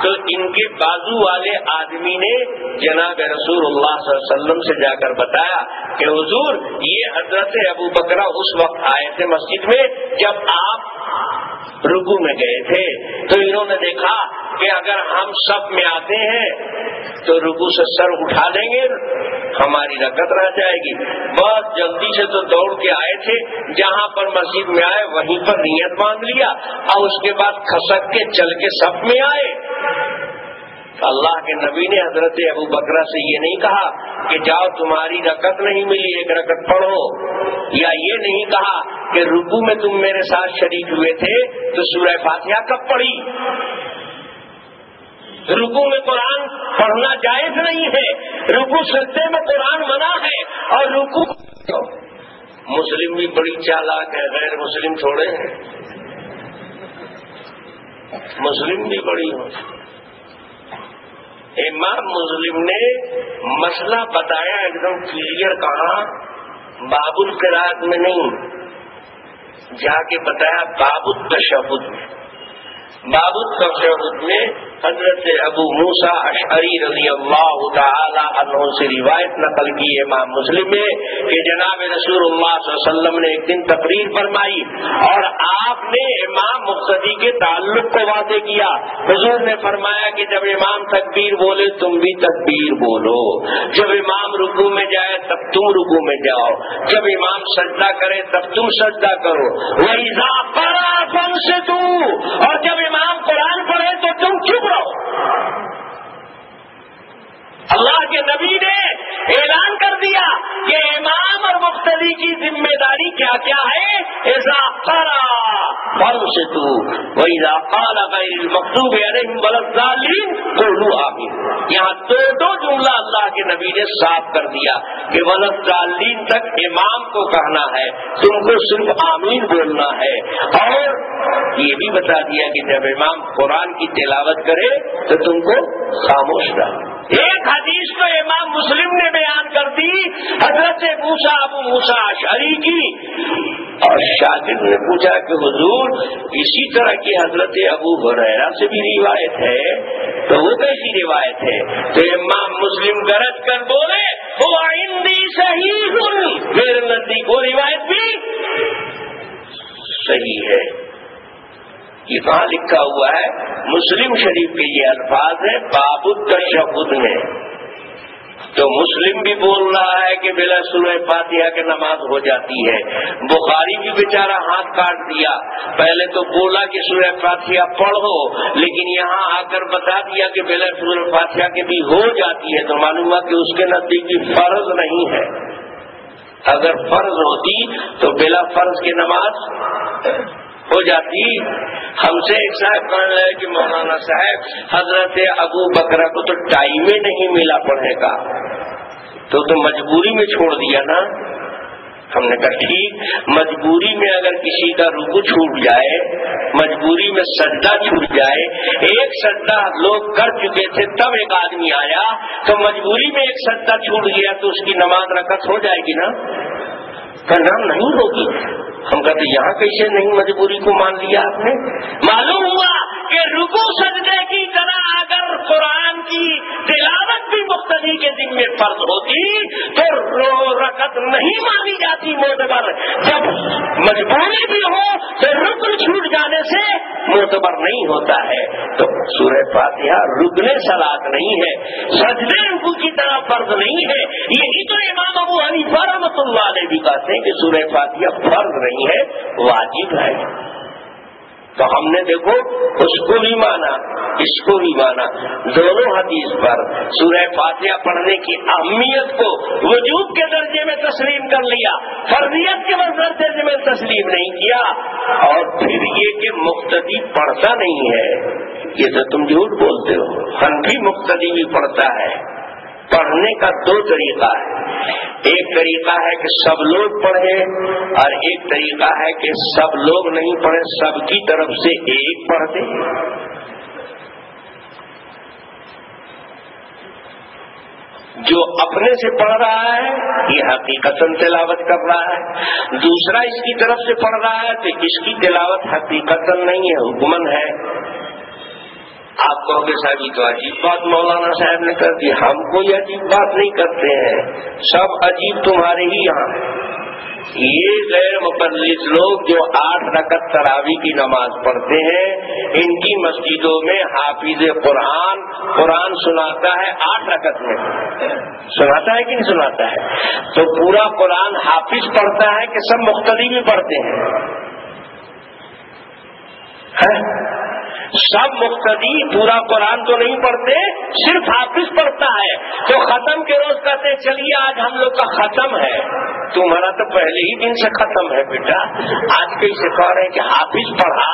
تو ان کے بازو والے آدمی نے جناب رسول اللہ صلی اللہ علیہ وسلم سے جا کر بتایا کہ حضور یہ حضرت ابو بکرہ اس وقت آئے تھے مسجد میں جب آپ رکوع میں گئے تھے، تو انہوں نے دیکھا کہ اگر ہم سب میں آتے ہیں تو رکوع سے سر اٹھا دیں گے، ہماری رکعت رہ جائے گی۔ بہت جلدی سے تو دوڑ کے آئے تھے، جہاں پر مسجد میں آئے وہیں پر نیت باندھ لیا اور اس کے بعد کھسک کے چل کے سب میں آئے۔ اللہ کے نبی نے حضرت ابو بکرہ سے یہ نہیں کہا کہ جاؤ تمہاری رکعت نہیں ملی 1 رکعت پڑھو، یا یہ نہیں کہا کہ رکوع میں تم میرے ساتھ شریک ہوئے تھے تو سورہ فاتحہ کب پڑھی۔ رکوع میں قرآن پڑھنا جائز نہیں ہے، رکوع سجدے میں قرآن منع ہے، اور رکوع مسلم بھی بڑی چالاک ہے، غیر مسلم تھوڑے ہیں، مسلم بھی بڑی ہو۔ امام مسلم نے مسئلہ بتایا ایک دم کلیئر، کہا باب القراءت میں نہیں، جا کے بتایا باب التشہد میں۔ باب التشہد میں حضرت ابو موسیٰ اشعری رضی اللہ تعالی عنہ سے روایت نقل کی امام مسلم میں کہ جناب رسول اللہ صلی اللہ علیہ وسلم نے ایک دن تقریر فرمائی اور آپ نے امام مقتدی کے تعلق کو واضح کیا۔ حضور نے فرمایا کہ جب امام تکبیر بولے تم بھی تکبیر بولو، جب امام رکوع میں جائے تب تم رکوع میں جاؤ، جب امام سجدہ کرے تب تم سجدہ کرو، وَإِذَا قَرَأَ فَانصِتُوا، اور جب امام قرآن پڑھے تو تم چپ رہو۔ اللہ کے نبی نے اعلان کر دیا کہ امام اور مقتدی کی ذمہ داری کیا کیا ہے، اذا قرأ فانصتوا واذا قال غیر المغضوب علیہم ولا الضالین قولوا آمین۔ یہاں دو جملہ اللہ کے نبی نے صاف کر دیا کہ ولا الضالین تک امام کو کہنا ہے، تم کو صرف آمین بولنا ہے، اور یہ بھی بتا دیا کہ جب امام قرآن کی تلاوت کرے تو تم کو خاموش رہو۔ ایک حدیث تو امام مسلم نے بیان کر دی حضرت ابو موسیٰ اشعری کی، اور شاگرد نے پوچھا کہ حضور اسی طرح کی حضرت ابو ہریرہ سے بھی روایت ہے، تو وہ کیسی روایت ہے؟ تو امام مسلم گرج کر بولے وہ عندی صحیح، میرے نزدیک وہ روایت بھی صحیح ہے۔ یہ کہاں لکھا ہوا ہے؟ مسلم شریف کے یہ الفاظ ہیں باب التشہد میں۔ تو مسلم بھی بول رہا ہے کہ بلا سورہ فاتحہ کے نماز ہو جاتی ہے، بخاری بھی بیچارہ ہاتھ کاٹ دیا، پہلے تو بولا کہ سورہ فاتحہ پڑھو لیکن یہاں آ کر بتا دیا کہ بلا سورہ فاتحہ کے بھی ہو جاتی ہے، تو معلوم ہوا کہ اس کے نزدیک فرض نہیں ہے۔ اگر فرض ہوتی تو بلا فرض کی نماز ہو جاتی۔ ہم سے ایک صاحب کہنے لگے کہ مولانا صاحب حضرت ابو بکرہ کو تو ٹائم ہی نہیں ملا پڑھنے کا، تو مجبوری میں چھوڑ دیا نا۔ ہم نے کہا ٹھیک، مجبوری میں اگر کسی کا رکوع چھوٹ جائے، مجبوری میں سجدہ چھوٹ جائے، ایک سجدہ لوگ کر چکے تھے تب ایک آدمی آیا تو مجبوری میں ایک سجدہ چھوٹ گیا تو اس کی نماز رکعت ہو جائے گی نا؟ کا نام نہیں ہوگی۔ ہم کہتے یہاں کیسے نہیں مجبوری کو مان لیا آپ نے؟ معلوم ہوا کہ رکوع سجدے کی طرح اگر قرآن کی تلاوت بھی مقتدی کے ذمہ فرض ہوتی تو رکعت نہیں مانی جاتی معتبر، جب مجبوری بھی ہو تو رکن چھوٹ جانے سے معتبر نہیں ہوتا ہے۔ تو سورہ فاتحہ رکن صلاۃ نہیں ہے، سجدے رکوع کی طرح فرض نہیں ہے۔ یہی تو امام ابو حنیفہ رحمۃ اللہ علیہ بھی کہتے ہیں کہ سورہ فاتحہ فرض نہیں ہے، واجب ہے۔ تو ہم نے دیکھو اس کو بھی مانا اس کو بھی مانا، دونوں حدیث پر سورہ فاتحہ پڑھنے کی اہمیت کو وجوب کے درجے میں تسلیم کر لیا، فرضیت کے درجے میں تسلیم نہیں کیا، اور پھر یہ کہ مقتدی پڑھتا نہیں ہے، یہ تو تم جھوٹ بولتے ہو، حنفی مقتدی بھی پڑھتا ہے۔ پڑھنے کا دو طریقہ ہے، ایک طریقہ ہے کہ سب لوگ پڑھیں اور ایک طریقہ ہے کہ سب لوگ نہیں پڑھیں، سب کی طرف سے ایک پڑھ دیں۔ جو اپنے سے پڑھ رہا ہے یہ حقیقتاً تلاوت کر رہا ہے، دوسرا اس کی طرف سے پڑھ رہا ہے تو اس کی تلاوت حقیقتاً نہیں ہے، حکمن ہے۔ آپ کہو گے صاحب یہ تو عجیب بات مولانا صاحب نے کر دی، ہم کوئی عجیب بات نہیں کرتے ہیں، سب عجیب تمہارے ہی یہاں ہیں۔ یہ غیر مقلد لوگ جو 8 رکعت تراویح کی نماز پڑھتے ہیں، ان کی مسجدوں میں حافظ قرآن سناتا ہے 8 رکعت میں، سناتا ہے کہ نہیں سناتا ہے؟ تو پورا قرآن حافظ پڑھتا ہے کہ سب مقتدی بھی پڑھتے ہیں؟ سب مقتدی پورا قرآن تو نہیں پڑھتے، صرف حافظ پڑھتا ہے۔ تو ختم کے روز کہتے ہیں چلیے آج ہم لوگ کا ختم ہے، تمہارا تو پہلے ہی دن سے ختم ہے بیٹا، آج کیسے کہہ رہے ہیں کہ حافظ پڑھا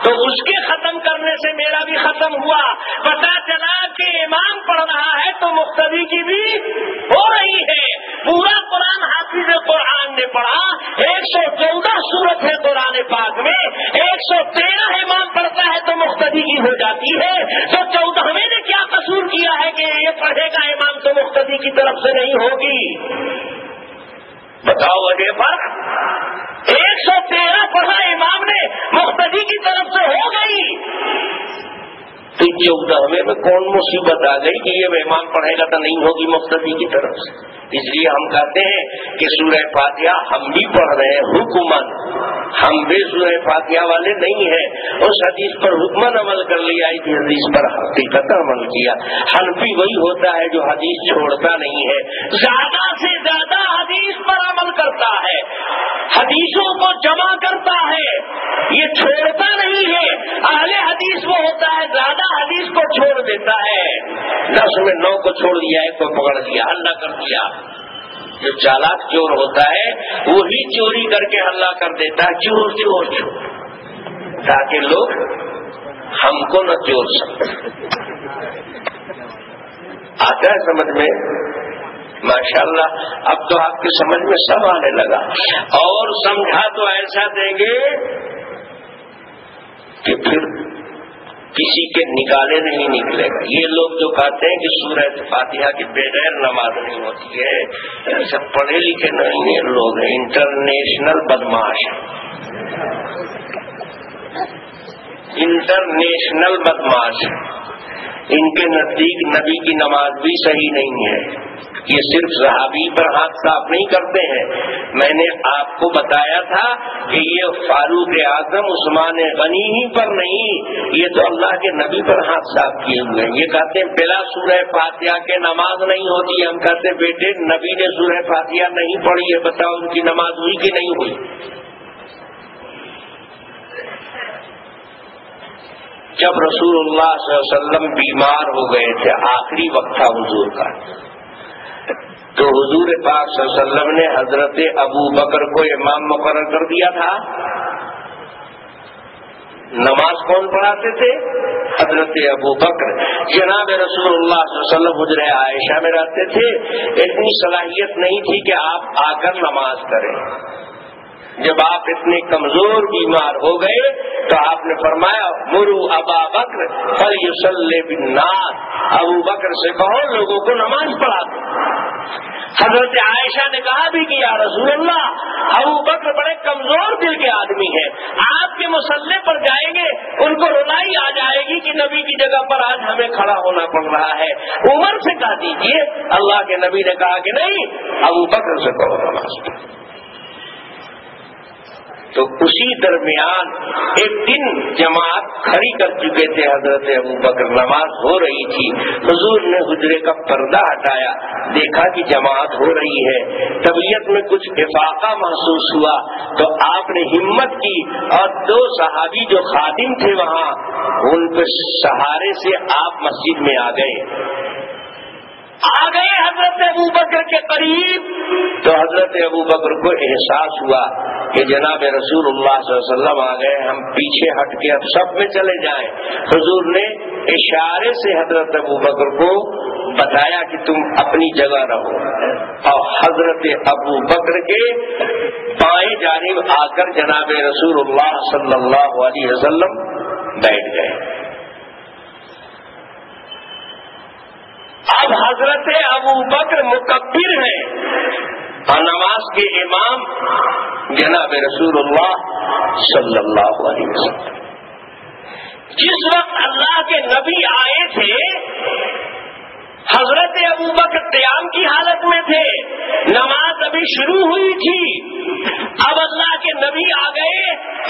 تو اس کے ختم کرنے سے میرا بھی ختم ہوا، پتا چلا کہ امام پڑھ رہا ہے تو مقتدی کی بھی ہو رہی ہے۔ پورا قرآن حافظ قرآن نے پڑھا، 114 سورت ہے قرآن پاک میں، 113 امام پڑھتا ہے تو مقتدی کی ہو جاتی ہے، تو 14ویں نے کیا قصور کیا ہے کہ یہ پڑھے گا امام تو مقتدی کی طرف سے نہیں ہوگی؟ بتاؤ وجہ فرق۔ 113 پڑھا امام نے، مقتدی کی طرف سے ہو گئی، تو 14ویں میں کون مصیبت آ گئی کہ یہ امام پڑھے گا تو نہیں ہوگی مقتدی کی طرف سے؟ اس لیے ہم کہتے ہیں کہ سورہ فاتحہ ہم بھی پڑھ رہے ہیں حکمن، ہم بھی سورہ فاتحہ والے نہیں ہیں، اس حدیث پر حکمن عمل کر لیا، اس حدیث پر حقیقت عمل کیا۔ حنفی وہی ہوتا ہے جو حدیث چھوڑتا نہیں ہے، زیادہ سے زیادہ حدیث پر عمل کرتا ہے، حدیثوں کو جمع کرتا ہے، یہ چھوڑتا نہیں ہے۔ اہل حدیث وہ ہوتا ہے زیادہ حدیث کو چھوڑ دیتا ہے، 10 میں 9 کو چھوڑ دیا، ایک کو پکڑ دیا، حلہ کر دیا۔ جو چالاک چور ہوتا ہے وہی چوری کر کے حلہ کر دیتا ہے، چور چور چور، تاکہ لوگ ہم کو نہ چور سکتے۔ آتا ہے سمجھ میں؟ ماشاءاللہ اب تو آپ کی سمجھ میں سب آنے لگا، اور سمجھا تو ایسا دیں گے کہ پھر کسی کے نکالے نہیں نکلے گا۔ یہ لوگ جو کہتے ہیں کہ سورہ فاتحہ کے بغیر نماز نہیں ہوتی ہے، یہ سب پڑھے لکھے نہیں ہیں لوگ ہیں، انٹرنیشنل بدماش انٹرنیشنل بدماش۔ ان کے نزدیک نبی کی نماز بھی صحیح نہیں ہے، یہ صرف صحابی پر ہاتھ صاف نہیں کرتے ہیں۔ میں نے آپ کو بتایا تھا کہ یہ فاروق اعظم عثمان غنی ہی پر نہیں، یہ تو اللہ کے نبی پر ہاتھ صاف کیے ہوئے ہیں۔ یہ کہتے ہیں بلا سورہ فاتحہ کے نماز نہیں ہوتی، ہم کہتے ہیں بیٹے نبی نے سورہ فاتحہ نہیں پڑھی ہے، بتاؤ ان کی نماز ہوئی کہ نہیں ہوئی؟ جب رسول اللہ صلی اللہ علیہ وسلم بیمار ہو گئے تھے، آخری وقت تھا حضور کا، تو حضور پاک صلی اللہ علیہ وسلم نے حضرت ابو بکر کو امام مقرر کر دیا تھا۔ نماز کون پڑھاتے تھے؟ حضرت ابو بکر۔ جناب رسول اللہ صلی اللہ علیہ وسلم حجرہ عائشہ میں رہتے تھے، اتنی صلاحیت نہیں تھی کہ آپ آ کر نماز کریں۔ جب آپ اتنے کمزور بیمار ہو گئے تو آپ نے فرمایا مرو ابا بکر فلیصلی بالناس، ابو بکر سے کہو لوگوں کو نماز پڑھا دو۔ حضرت عائشہ نے کہا بھی کہ یا رسول اللہ ابو بکر بڑے کمزور دل کے آدمی ہیں، آپ کے مصلی پر جائیں گے ان کو رلائی آ جائے گی کہ نبی کی جگہ پر آج ہمیں کھڑا ہونا پڑ رہا ہے، عمر سے کہہ دیجیے۔ اللہ کے نبی نے کہا کہ نہیں، ابو بکر سے کہو نماز پڑھو۔ تو اسی درمیان ایک دن جماعت کھڑی کر چکے تھے حضرت ابوبکر، نماز ہو رہی تھی، حضور نے حجرے کا پردہ ہٹایا، دیکھا کہ جماعت ہو رہی ہے، طبیعت میں کچھ افاقہ محسوس ہوا تو آپ نے ہمت کی اور 2 صحابی جو خادم تھے وہاں، ان کے سہارے سے آپ مسجد میں آ گئے حضرت ابوبکر کے قریب۔ تو حضرت ابوبکر کو احساس ہوا کہ جناب رسول اللہ صلی اللہ علیہ وسلم آ گئے، ہم پیچھے ہٹ کے اب سب میں چلے جائیں۔ حضور نے اشارے سے حضرت ابوبکر کو بتایا کہ تم اپنی جگہ رہو، اور حضرت ابوبکر کے بائیں جانب آ کر جناب رسول اللہ صلی اللہ علیہ وسلم بیٹھ گئے۔ اب حضرت ابوبکر مکبر ہیں اور نماز کے امام جناب رسول اللہ صلی اللہ علیہ وسلم۔ جس وقت اللہ کے نبی آئے تھے حضرت ابوبکر قیام کی حالت میں تھے، نماز ابھی شروع ہوئی تھی، اب اللہ کے نبی آ گئے،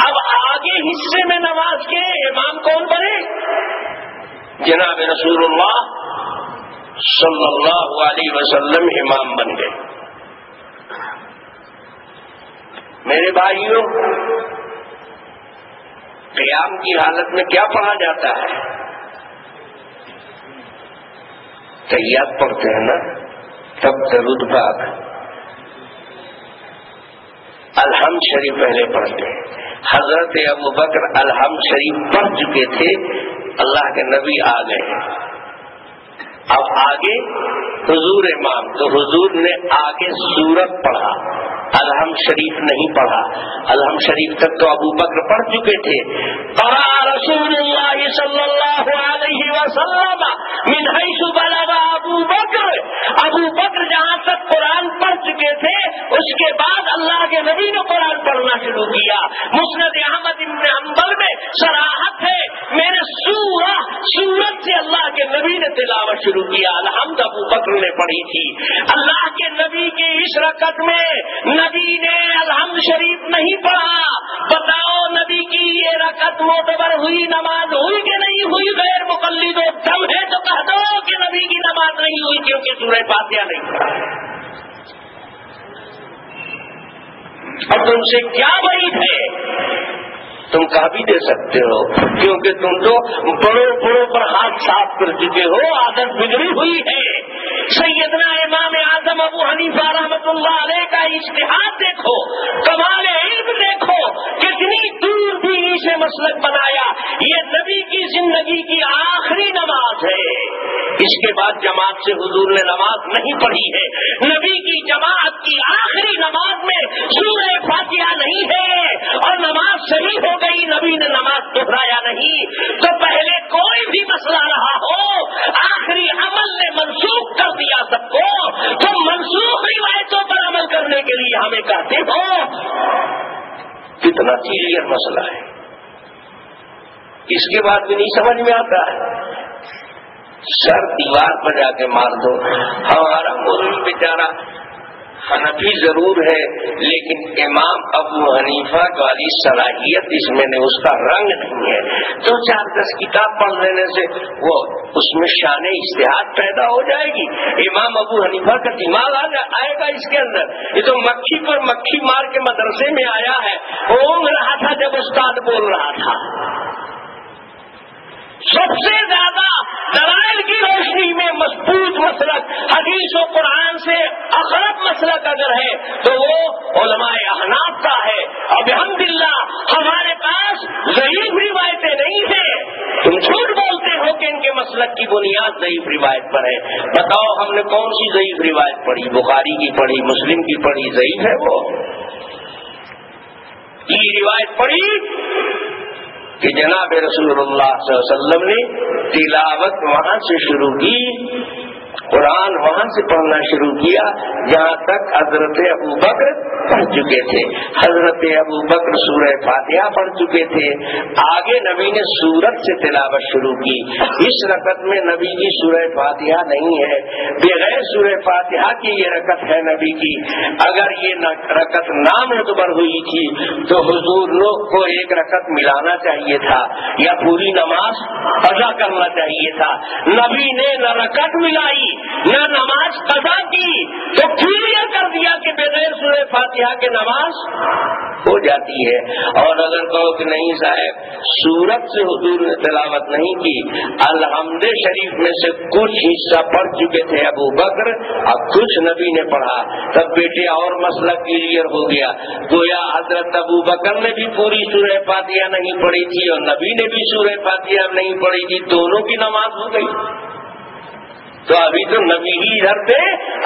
اب آگے حصے میں نماز کے امام کون بنے؟ جناب رسول اللہ صلی اللہ علیہ وسلم امام بن گئے۔ میرے بھائیوں، قیام کی حالت میں کیا پڑھا جاتا ہے؟ تحیات پڑھتے ہیں نا، تب درود پاک الحمد شریف پہلے پڑھتے ہیں۔ حضرت ابوبکر الحمد شریف پڑھ چکے تھے، اللہ کے نبی آ گئے، اب آگے حضور امام، تو حضور نے آگے سورت پڑھا، الحمد شریف نہیں پڑھا۔ الحمد شریف تک تو ابوبکر پڑھ چکے تھے۔ قرأ رسول اللہ صلی اللہ علیہ وسلم من حیث بلغ ابوبکر جہاں تک قرآن پڑھ چکے تھے، اس کے بعد اللہ کے نبی نے قرآن پڑھنا شروع کیا۔ مسند احمد بن حنبل میں صراحت ہے، میرے سورت سے اللہ کے نبی نے تلاوت شروع کیا، الحمد ابوبکر نے پڑھی تھی۔ اللہ کے نبی کے اس رکعت میں نبی نے الحمد شریف نہیں پڑھا۔ بتاؤ نبی کی یہ رکعت معتبر ہوئی، نماز ہوئی کہ نہیں ہوئی؟ غیر مقلد و دم ہے تو کہہ دو کہ نبی کی نماز نہیں ہوئی کیونکہ سورہ فاتحہ نہیں پڑھا۔ اور تم سے کیا بعید ہے؟ تم کہہ بھی دے سکتے ہو کیونکہ تم تو بڑوں پر ہاتھ صاف کر چکے ہو، عادت بگڑی ہوئی ہے۔ سیدنا امام اعظم ابو حنیفہ رحمۃ اللہ علیہ کا اجتہاد دیکھو، کمال علم دیکھو، کتنی دور بھی سے مسلک بنایا۔ یہ نبی کی زندگی کی آخری نماز ہے، اس کے بعد جماعت سے حضور نے نماز نہیں پڑھی ہے۔ نبی کی جماعت کی آخری نماز میں سورہ فاتحہ نہیں ہے اور نماز صحیح ہو گئی، نبی نے نماز دہرایا نہیں۔ تو پہلے کوئی بھی مسئلہ رہا ہو، آخری عمل نے منسوخ کر دیا سب کو، تو منسوخ روایتوں پر عمل کرنے کے لیے ہمیں کہتے ہو، کتنا سیریس مسئلہ ہے، اس کے بعد بھی نہیں سمجھ میں آتا ہے۔ سر دیوار پر جا کے مار دو۔ ہمارا مولوی بیچارہ حنفی ضرور ہے لیکن امام ابو حنیفہ والی صلاحیت اس میں نے، اس کا رنگ نہیں ہے۔ 2-4-10 کتاب پڑھ لینے سے وہ اس میں شان اجتہاد پیدا ہو جائے گی، امام ابو حنیفہ کا دماغ آئے گا اس کے اندر۔ یہ تو مکھی پر مکھی مار کے مدرسے میں آیا ہے، اونگ رہا تھا جب استاد بول رہا تھا۔ سب سے زیادہ دلائل کی روشنی میں مضبوط مسلک حدیث و قرآن سے اقرب مسلک اگر ہے تو وہ علماء احناف کا ہے، اور بحمدللہ ہمارے پاس ضعیف روایتیں نہیں ہیں۔ تم جھوٹ بولتے ہو کہ ان کے مسلک کی بنیاد ضعیف روایت پر ہے، بتاؤ ہم نے کون سی ضعیف روایت پڑھی؟ بخاری کی پڑھی، مسلم کی پڑھی، ضعیف ہے وہ؟ یہ روایت پڑھی کہ جناب رسول اللہ صلی اللہ علیہ وسلم نے تلاوت وہاں سے شروع کی قرآن وہاں سے پڑھنا شروع کیا جہاں تک حضرت ابو بکر پڑھ چکے تھے. حضرت ابو بکر سورہ فاتحہ پڑھ چکے تھے. آگے نبی نے سورت سے تلاوت شروع کی. اس رکعت میں نبی کی سورہ فاتحہ نہیں ہے، بغیر سورہ فاتحہ کی یہ رکعت ہے نبی کی. اگر یہ رکعت نامعتبر ہوئی تھی تو حضور لوگ کو ایک رکعت ملانا چاہیے تھا یا پوری نماز قضا کرنا چاہیے تھا. نبی نے نہ رکعت ملائی نہ نماز قضا کی، تو کلیئر کر دیا کہ بغیر سورہ فاتحہ کے نماز ہو جاتی ہے. اور اگر کہو کہ نہیں صاحب سورت سے حضور نے تلاوت نہیں کی، الحمد شریف میں سے کچھ حصہ پڑھ چکے تھے ابو بکر اب کچھ نبی نے پڑھا، تب بیٹے اور مسئلہ کلیئر ہو گیا. گویا حضرت ابو بکر نے بھی پوری سورہ فاتحہ نہیں پڑھی تھی اور نبی نے بھی سورہ فاتحہ نہیں پڑھی تھی، دونوں کی نماز ہو گئی. تو ابھی تو نبی ہی ادھر تھے،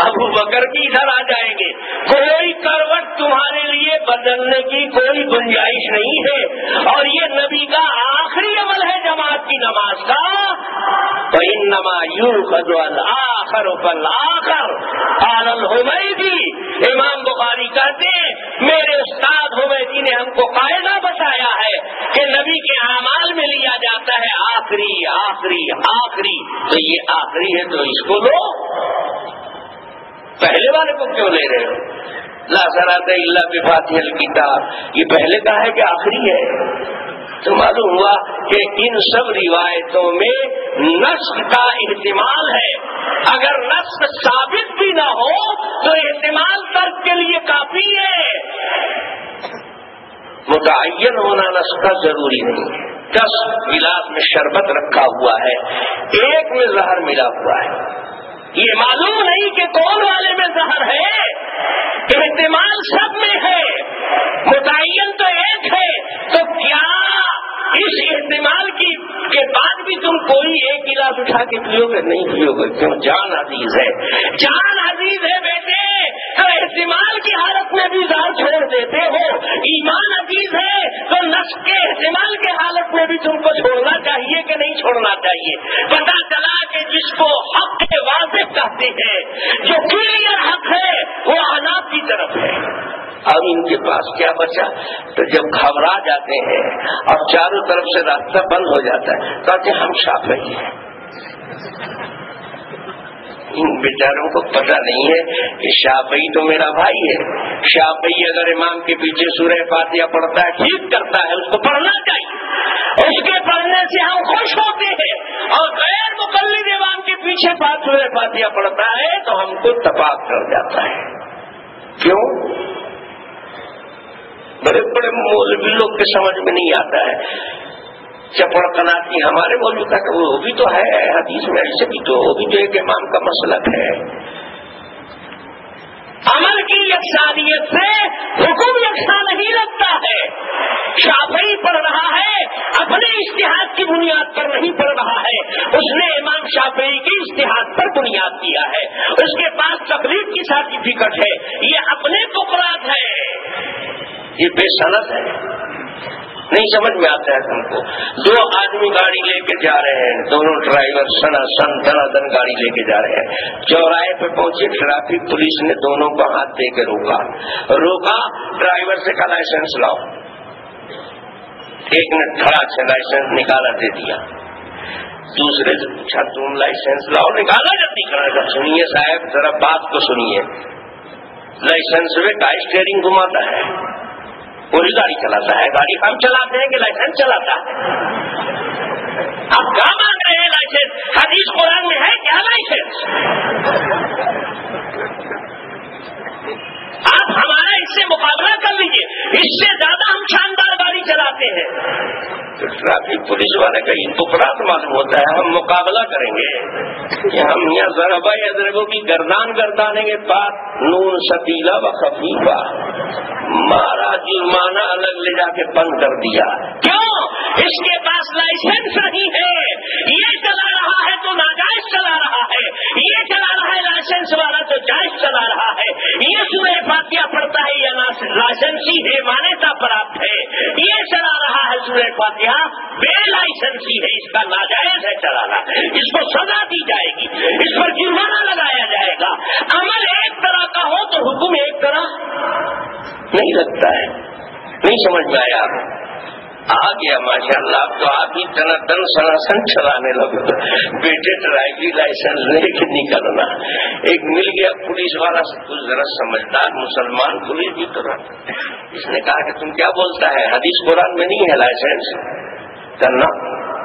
ابو بکر بھی ادھر آ جائیں گے. کوئی کروٹ تمہارے لیے بدلنے کی کوئی گنجائش نہیں ہے. اور یہ نبی کا آخری عمل ہے جماعت کی نماز کا. فإنما يؤخذ الآخر فالآخر قال الحمیدی. امام بخاری کہتے ہیں میرے استاد حمیدی نے ہم کو قاعدہ بتایا ہے کہ نبی کے اعمال میں لیا جاتا ہے آخری آخری آخری. تو یہ آخری ہے تو اس کو لو، پہلے والے کو کیوں لے رہے ہو؟ لا صلاۃ الا بفاتحہ الکتاب یہ پہلے کا ہے کہ آخری ہے؟ تو معلوم ہوا کہ ان سب روایتوں میں نسخ کا احتمال ہے. اگر نسخ ثابت بھی نہ ہو تو احتمال ترک کے لیے کافی ہے. متعین ہونا نسخ کا ضروری نہیں ہے. 10 گلاس میں شربت رکھا ہوا ہے، ایک میں زہر ملا ہوا ہے، یہ معلوم نہیں کہ کون والے میں زہر ہے. احتمال سب میں ہے، متعین تو ایک ہے. تو کیا اس احتمال کے بعد بھی تم کوئی ایک گلاس اٹھا کے پیو گے؟ نہیں پیو گے. کیوں؟ جان عزیز ہے، جان عزیز ہے بیٹے. تو احتمال کی حالت میں بھی زہر چھوڑ دیتے ہو. ایمان عزیز ہے تو نفس کے احتمال کے حالت میں بھی تم کو چھوڑنا چاہیے کہ نہیں چھوڑنا چاہیے. پتا چلا کہ جس کو حق کے واضح کہتے ہیں، جو کلیئر حق ہے، وہ احناف کی طرف ہے. اب ان کے پاس کیا بچا؟ تو جب گھبرا جاتے ہیں اور چاروں طرف سے راستہ بند ہو جاتا ہے کہتے ہم شافعی ہیں. ان بیچاروں کو پتہ نہیں ہے کہ شافعی تو میرا بھائی ہے. شافعی اگر امام کے پیچھے سورہ فاتحہ پڑھتا ہے ٹھیک کرتا ہے، اس کو پڑھنا چاہیے. اس کے پڑھنے سے ہم خوش ہوتے ہیں. اور غیر مقلد امام کے پیچھے سورہ فاتحہ پڑھتا ہے تو ہم کو تباہ کر جاتا ہے. کیوں؟ بڑے بڑے مولوی لوگ کے سمجھ میں نہیں آتا ہے. چپڑ قناتی ہمارے مولوی کا وہ بھی تو ہے حدیث میں، ایسے بھی تو وہ بھی تو ایک امام کا مسلک ہے. عمل کی یکسانیت سے حکم یکساں نہیں لگتا ہے. شافعی پڑھ رہا ہے اپنے اجتہاد کی بنیاد پر نہیں پڑھ رہا ہے، اس نے امام شافعی کی اجتہاد پر بنیاد کیا ہے. اس کے پاس تقلید کی سرٹیفکیٹ ہے، یہ اپنے فقرات ہے، یہ بے سند ہے. نہیں سمجھ میں آتا ہے تم کو. 2 آدمی گاڑی لے کے جا رہے ہیں، دونوں ڈرائیور سن گاڑی لے کے جا رہے ہیں. چوراہے پہ پہنچے، ٹریفک پولیس نے دونوں کو ہاتھ دے کے روکا. ڈرائیور سے کہا لائسنس لاؤ. ایک نے کھڑا سے لائسنس نکالا دے دیا. دوسرے سے پوچھا تم لائسنس لاؤ، نکالا جلدی کرا. سنیے صاحب ذرا بات کو سنیے. لائسنس میں کا اسٹیئرنگ گھماتا ہے، پوری گاڑی چلاتا ہے. گاڑی ہم چلاتے ہیں کہ لائسنس چلاتا ہے؟ آپ کیا مانگ رہے ہیں لائسنس؟ حدیث قرآن میں ہے کیا لائسنس؟ آپ ہمارا اس سے مقابلہ کر لیجیے، اس سے زیادہ ہم شاندار گاڑی چلاتے ہیں. تو ٹریفک پولیس والے کا یہ فقرات معلوم ہوتا ہے. ہم مقابلہ کریں گے کہ ہم یہاں ضربہ ادربوں کی گردانیں گے. بات نون ثقیلہ و خفیفہ مارا، جرمانہ الگ لے جا کے بند کر دیا. کیوں؟ اس کے پاس لائسنس نہیں ہے. یہ چلا رہا ہے تو ناجائز چلا رہا ہے، یہ چلا رہا ہے لائسنس والا تو جائز چلا رہا ہے. یہ سورہ فاتحہ پڑھتا ہے یا لائسنسی ہے، مانیتا پراپت ہے. یہ چلا رہا ہے سورہ فاتحہ بے لائسنسی ہے، اس کا ناجائز ہے چلانا، اس کو سزا دی جائے گی، اس پر جرمانہ لگایا جائے گا۔ عمل ایک طرح کا ہو تو حکم ایک طرح نہیں لگتا ہے۔ نہیں سمجھ میں آیا؟ آ گیا ماشاء اللہ، اب تو آپ ہی دن سناسن چلانے لگو، بیٹے ڈرائیوری لائسنس لے کے نکلنا۔ ایک مل گیا پولیس والا، کچھ ذرا سمجھدار مسلمان پولیس بھی تو رہا، اس نے کہا کہ تم کیا بولتا ہے، حدیث قرآن میں نہیں ہے لائسنس کرنا،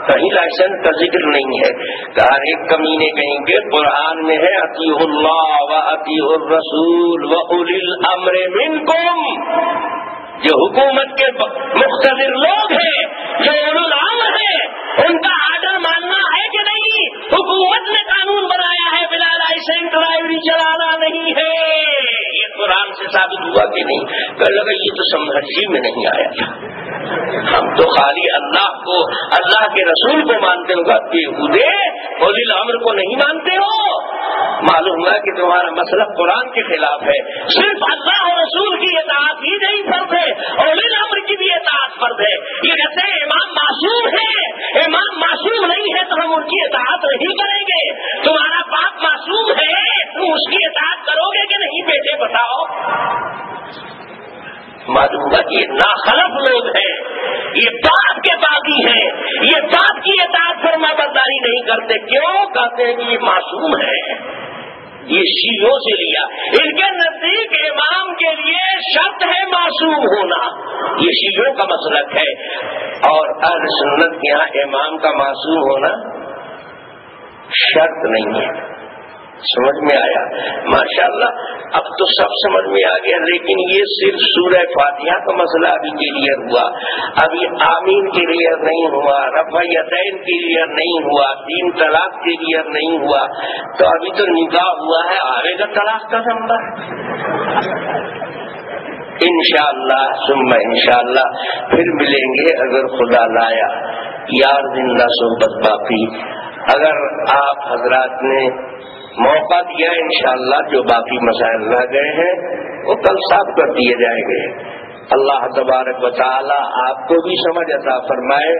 کہیں لائسنس کا ذکر نہیں ہے۔ کہا ایک کمینے کہیں گے قرآن میں ہے اطیعوا اللہ و اطیعوا الرسول و اولی الامر منکم، جو حکومت کے مقتدر لوگ ہیں، جو اولو الامر ہیں، ان کا آرڈر ماننا ہے کہ نہیں؟ حکومت نے قانون بنایا ہے بلا لائسنس ڈرائیوری چلانا نہیں ہے، یہ قرآن سے ثابت ہوا کہ نہیں؟ کہنے لگا یہ تو سمجھی میں نہیں آیا تھا، ہم تو خالی اللہ کو، اللہ کے رسول کو مانتے ہو، بےہودے اولی الامر کو نہیں مانتے ہو۔ معلوم ہوا کہ تمہارا مسئلہ قرآن کے خلاف ہے، صرف اللہ اور رسول کی اطاعت ہی نہیں فرض ہے، اولی الامر کی بھی اطاعت فرض ہے۔ یہ کہتے ہیں امام معصوم ہے، امام معصوم نہیں ہے تو ہم ان کی اطاعت نہیں کریں گے۔ تمہارا باپ معصوم ہے، تم اس کی اطاعت کرو گے کہ نہیں؟ بیٹے بتاؤ۔ معلوم ہوا کہ یہ ناخلف لوگ ہیں، یہ باپ کے باغی ہیں، یہ باپ کی اطاعت فرما برداری نہیں کرتے۔ کیوں؟ کہتے ہیں کہ یہ معصوم ہے، یہ شیعوں سے لیا، ان کے نزدیک امام کے لیے شرط ہے معصوم ہونا، یہ شیعوں کا مسلک ہے، اور اہل سنت کے یہاں امام کا معصوم ہونا شرط نہیں ہے۔ سمجھ میں آیا؟ ماشاءاللہ اب تو سب سمجھ میں آ گیا، لیکن یہ صرف سورہ فاتحہ کا مسئلہ ابھی کلیئر ہوا، ابھی آمین کلیئر نہیں ہوا، رفع یدین کلیئر نہیں ہوا، 3 طلاق کلیئر نہیں ہوا، تو ابھی تو نکاح ہوا ہے، آئے گا طلاق کا نمبر انشاءاللہ ثم انشاءاللہ۔ پھر ملیں گے اگر خدا لایا، یار زندہ صحبت باقی۔ اگر آپ حضرات نے موقع دیا انشاءاللہ جو باقی مسائل رہ گئے ہیں وہ کل صاف کر دیے جائیں گے۔ اللہ تبارک و تعالی آپ کو بھی سمجھ عطا فرمائے،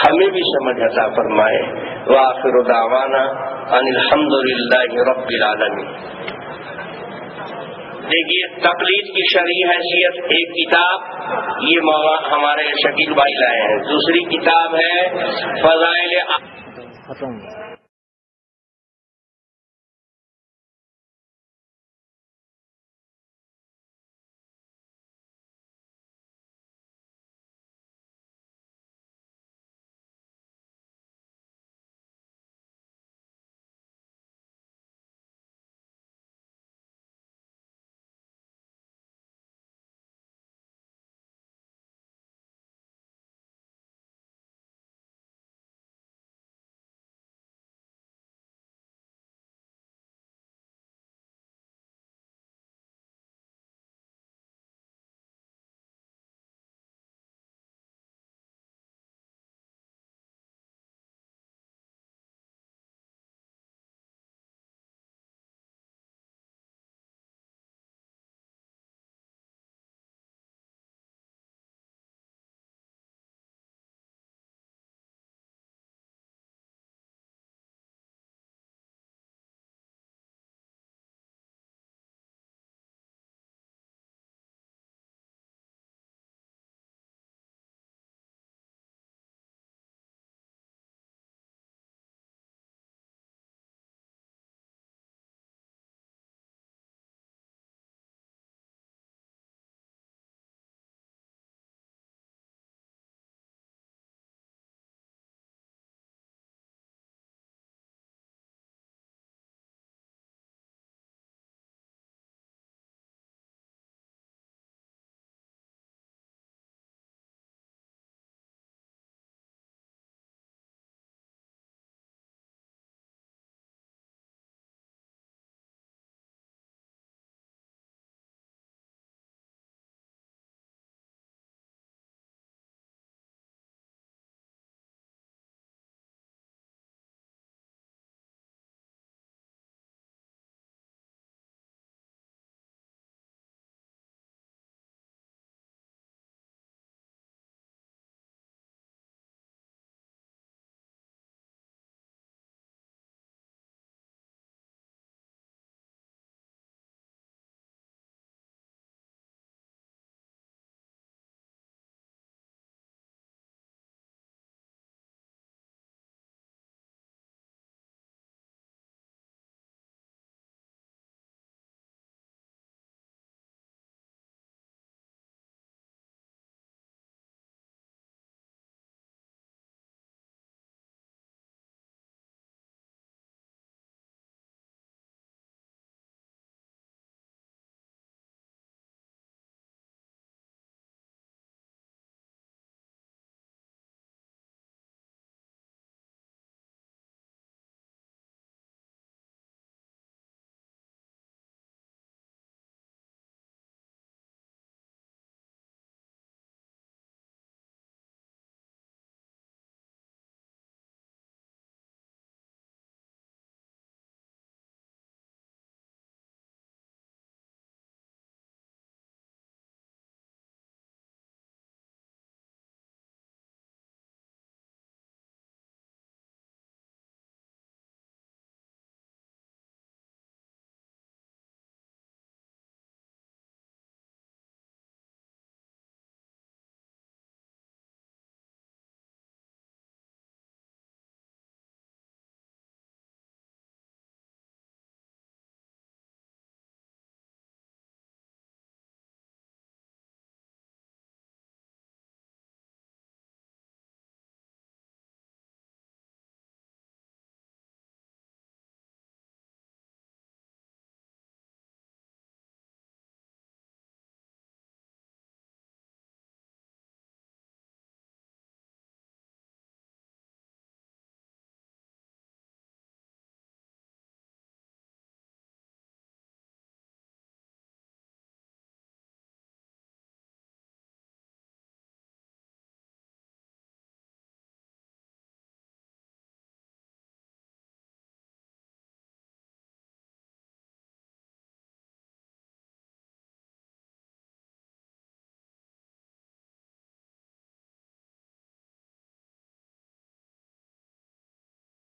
ہمیں بھی سمجھ عطا فرمائے۔ وآخر دعوانا ان الحمدللہ رب العالمین۔ دیکھیے تقلید کی شرعی حیثیت ایک کتاب یہ ہمارے شکیل بھائی لائے ہیں، دوسری کتاب ہے فضائل